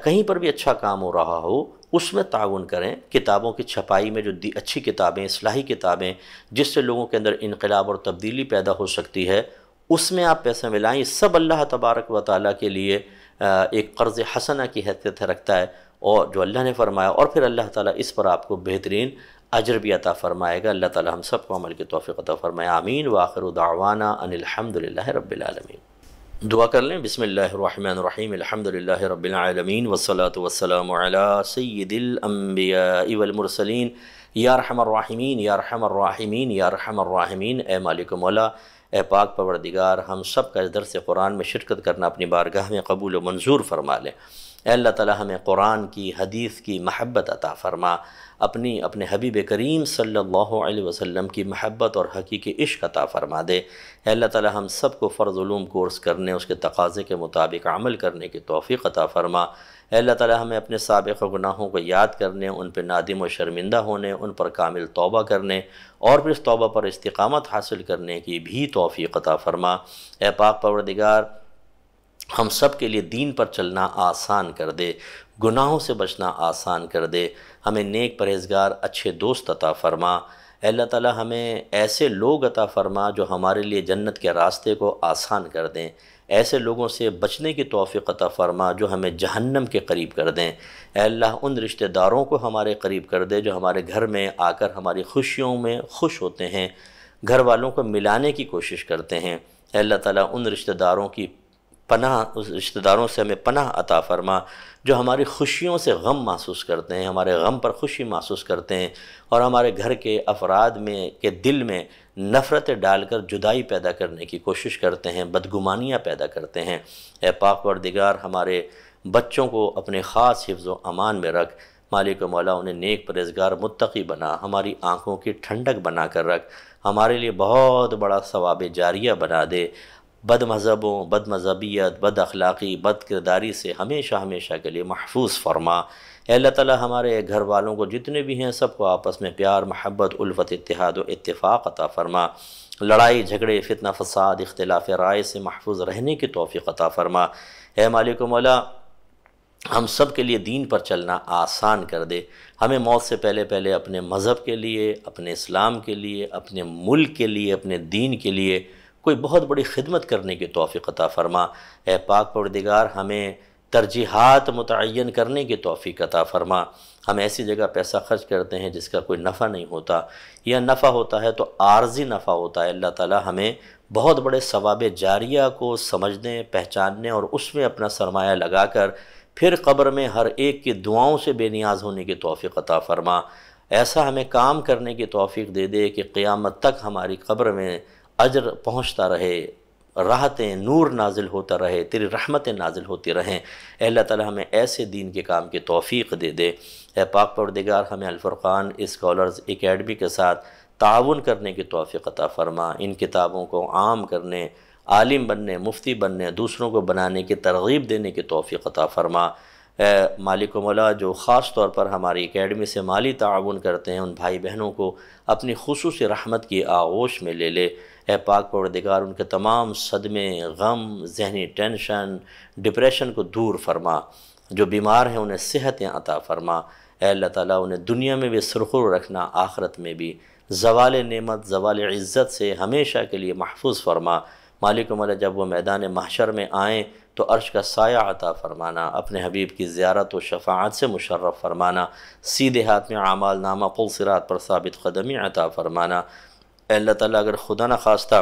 Speaker 2: کہیں پر بھی اچھا کام ہو رہا ہو اس میں تعاون کریں۔ کتابوں کی چھپائی میں جو اچھی کتابیں، اصلاحی کتابیں جس سے لوگوں کے اندر انقلاب اور تبدیلی پیدا ہو سکتی ہے، اس میں آپ پیسہ ملائیں۔ یہ سب اللہ تبارک و تعالیٰ کے لیے ایک قرض حسنہ کی حیثیت رکھتا ہے، اور جو اللہ نے فرمایا، اور پھر اللہ تعالیٰ اس پر آپ کو بہترین اجر بھی عطا فرمائے گا۔ اللہ تعالیٰ ہم سب کو عمل کی توفیق عطا فرمائے، آمین۔ وآخر دعوانا ان الحمدللہ رب العالمین۔ دعا کر لیں۔ بسم اللہ الرحمن الرحیم، الحمدللہ رب العالمین، والصلاة والسلام علی سید الانبیاء والمرسلین، یا ارحم الراحمین یا ارحم الراحمین یا ارحم الراحمین۔ اے مالک مولا، اے پاک پروردگار، ہم سب کا اس درس قرآن میں شرکت کرنا اپنی بارگاہ میں قبول و منظور فرما لے۔ اے اللہ تعالی ہمیں قرآن کی، حدیث کی محبت عطا فرما، اپنے حبیب کریم صلی اللہ علیہ وسلم کی محبت اور حقیقی عشق عطا فرما دے۔ اے اللہ تعالی ہم سب کو فرض علوم کورس کرنے، اس کے تقاضے کے مطابق عمل کرنے کی توفیق عطا فرما۔ اے اللہ تعالی ہمیں اپنے سابق گناہوں کو یاد کرنے، ان پہ نادم و شرمندہ ہونے، ان پر کامل توبہ کرنے، اور پھر اس توبہ پر استقامت حاصل کرنے کی بھی توفیق عطا فرما۔ اے پاک پروردگار، ہم سب کے لیے دین پر چلنا آسان کر دے، گناہوں سے بچنا آسان کر دے، ہمیں نیک پرہیزگار اچھے دوست عطا فرما۔ اے اللہ تعالی ہمیں ایسے لوگ عطا فرما جو ہمارے لیے جنت کے راستے کو آسان کر دیں، ایسے لوگوں سے بچنے کی توفیق عطا فرما جو ہمیں جہنم کے قریب کر دیں۔ اے اللہ ان رشتہ داروں کو ہمارے قریب کر دے جو ہمارے گھر میں آ کر ہماری خوشیوں میں خوش ہوتے ہیں، گھر والوں کو ملانے کی کوشش کرتے ہیں۔ اے اللہ تعالیٰ ان رشتہ داروں کی اس رشتہ داروں سے ہمیں پناہ عطا فرما جو ہماری خوشیوں سے غم محسوس کرتے ہیں، ہمارے غم پر خوشی محسوس کرتے ہیں، اور ہمارے گھر کے افراد کے دل میں نفرتیں ڈال کر جدائی پیدا کرنے کی کوشش کرتے ہیں، بدگمانیاں پیدا کرتے ہیں۔ اے پاک پروردگار، ہمارے بچوں کو اپنے خاص حفظ و امان میں رکھ، مالک و مولا انہیں نیک پرہیزگار متقی بنا، ہماری آنکھوں کی ٹھنڈک بنا کر رکھ، ہمارے لیے بہت بڑا ثواب جاریہ بنا دے۔ بد مذہبوں، بد مذہبیت، بد اخلاقی، بد کرداری سے ہمیشہ ہمیشہ کے لیے محفوظ فرما۔ اے اللہ تعالی ہمارے گھر والوں کو جتنے بھی ہیں سب کو آپس میں پیار، محبت، الفت، اتحاد و اتفاق عطا فرما، لڑائی جھگڑے، فتنہ فساد، اختلاف رائے سے محفوظ رہنے کی توفیق عطا فرما۔ اے مالک و مولا، ہم سب کے لیے دین پر چلنا آسان کر دے، ہمیں موت سے پہلے پہلے اپنے مذہب کے لیے، اپنے اسلام کے لیے، اپنے ملک کے لیے، اپنے دین کے لیے کوئی بہت بڑی خدمت کرنے کی توفیق عطا فرما۔ اے پاک پروردگار، ہمیں ترجیحات متعین کرنے کی توفیق عطا فرما۔ ہم ایسی جگہ پیسہ خرچ کرتے ہیں جس کا کوئی نفع نہیں ہوتا، یا نفع ہوتا ہے تو عارضی نفع ہوتا ہے۔ اللہ تعالی ہمیں بہت بڑے ثواب جاریہ کو سمجھنے، پہچاننے اور اس میں اپنا سرمایہ لگا کر پھر قبر میں ہر ایک کی دعاؤں سے بے نیاز ہونے کی توفیق عطا فرما۔ ایسا ہمیں کام کرنے کی توفیق دے دے کہ قیامت تک ہماری قبر میں اجر پہنچتا رہے، راحتیں، نور نازل ہوتا رہے، تیری رحمتیں نازل ہوتی رہیں۔ اے اللہ تعالی ہمیں ایسے دین کے کام کی توفیق دے دے۔ اے پاک پروردگار، ہمیں الفرقان اسکالرز اکیڈمی کے ساتھ تعاون کرنے کی توفیق عطا فرما، ان کتابوں کو عام کرنے، عالم بننے، مفتی بننے، دوسروں کو بنانے کی ترغیب دینے کی توفیق عطا فرما۔ اے مالک و مولا، جو خاص طور پر ہماری اکیڈمی سے مالی تعاون کرتے ہیں ان بھائی بہنوں کو اپنی خصوصی رحمت کی آغوش میں لے لے۔ اے پاک پروردگار، ان کے تمام صدمے، غم، ذہنی ٹینشن، ڈپریشن کو دور فرما، جو بیمار ہیں انہیں صحتیں عطا فرما۔ اے اللہ تعالیٰ انہیں دنیا میں بھی سرخرو رکھنا، آخرت میں بھی زوال نعمت، زوال عزت سے ہمیشہ کے لیے محفوظ فرما۔ مالک و مولا، جب وہ میدان محشر میں آئیں تو عرش کا سایہ عطا فرمانا، اپنے حبیب کی زیارت و شفاعت سے مشرف فرمانا، سیدھے ہاتھ میں اعمال نامہ پل صراط پر ثابت قدمی عطا فرمانا۔ اے اللہ تعالیٰ اگر خدا نخواستہ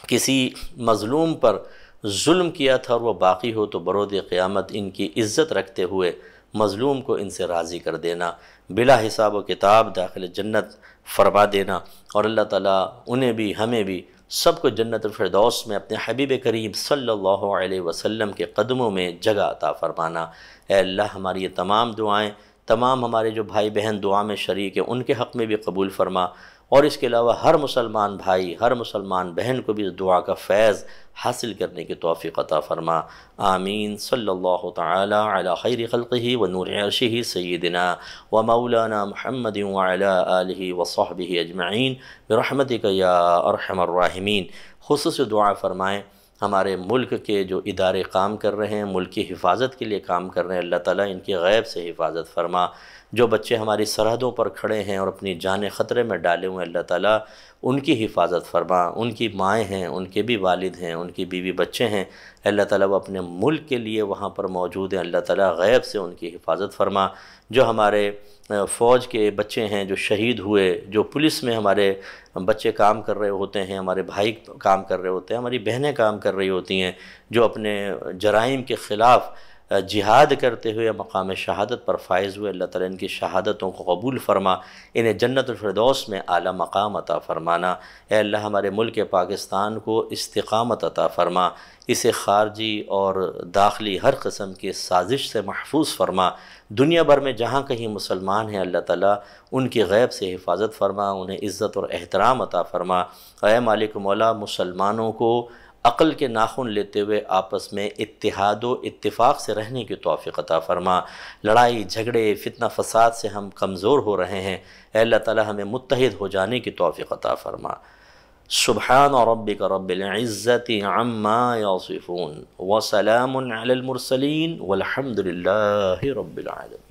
Speaker 2: کسی مظلوم پر ظلم کیا تھا اور وہ باقی ہو تو برود قیامت ان کی عزت رکھتے ہوئے مظلوم کو ان سے راضی کر دینا، بلا حساب و کتاب داخل جنت فرما دینا، اور اللہ تعالیٰ انہیں بھی ہمیں بھی سب کو جنت الفردوس میں اپنے حبیب کریم صلی اللہ علیہ وسلم کے قدموں میں جگہ عطا فرمانا۔ اے اللہ ہماری یہ تمام دعائیں، تمام ہمارے جو بھائی بہن دعا میں شریک ہیں ان کے حق میں بھی قبول فرما، اور اس کے علاوہ ہر مسلمان بھائی، ہر مسلمان بہن کو بھی اس دعا کا فیض حاصل کرنے کی توفیق عطا فرما۔ آمین۔ صلی اللہ تعالی علی خیر خلقہ و نور عرشہ سیدنا و مولانا محمد وعلی آلہ وصحبہ اجمعین برحمتک یا ارحم الراحمین۔ خصوصی دعا فرمائیں ہمارے ملک کے جو ادارے کام کر رہے ہیں، ملک کی حفاظت کے لیے کام کر رہے ہیں، اللہ تعالیٰ ان کی غیب سے حفاظت فرما۔ جو بچے ہماری سرحدوں پر کھڑے ہیں اور اپنی جانیں خطرے میں ڈالے ہوئے ہیں، اللہ تعالیٰ ان کی حفاظت فرما۔ ان کی مائیں ہیں، ان کے بھی والد ہیں، ان کی بیوی بچے ہیں، اللہ تعالیٰ وہ اپنے ملک کے لیے وہاں پر موجود ہیں، اللہ تعالیٰ غیب سے ان کی حفاظت فرما۔ جو ہمارے فوج کے بچے ہیں جو شہید ہوئے، جو پولیس میں ہمارے بچے کام کر رہے ہوتے ہیں، ہمارے بھائی کام کر رہے ہوتے ہیں، ہماری بہنیں کام کر رہی ہوتی ہیں، جو اپنے جرائم کے خلاف جہاد کرتے ہوئے مقام شہادت پر فائز ہوئے، اللہ تعالیٰ ان کی شہادتوں کو قبول فرما، انہیں جنت الفردوس میں اعلیٰ مقام عطا فرمانا۔ اے اللہ ہمارے ملک پاکستان کو استقامت عطا فرما، اسے خارجی اور داخلی ہر قسم کی سازش سے محفوظ فرما۔ دنیا بھر میں جہاں کہیں مسلمان ہیں اللہ تعالیٰ ان کی غیب سے حفاظت فرما، انہیں عزت اور احترام عطا فرما۔ اے مالک مولا مسلمانوں کو عقل کے ناخن لیتے ہوئے آپس میں اتحاد و اتفاق سے رہنے کی توفیق عطا فرما۔ لڑائی جھگڑے فتنہ فساد سے ہم کمزور ہو رہے ہیں، اے اللہ تعالیٰ ہمیں متحد ہو جانے کی توفیق عطا فرما۔ سبحان ربک رب العزت عما یصفون وسلام علی المرسلین والحمد للہ رب العالمین۔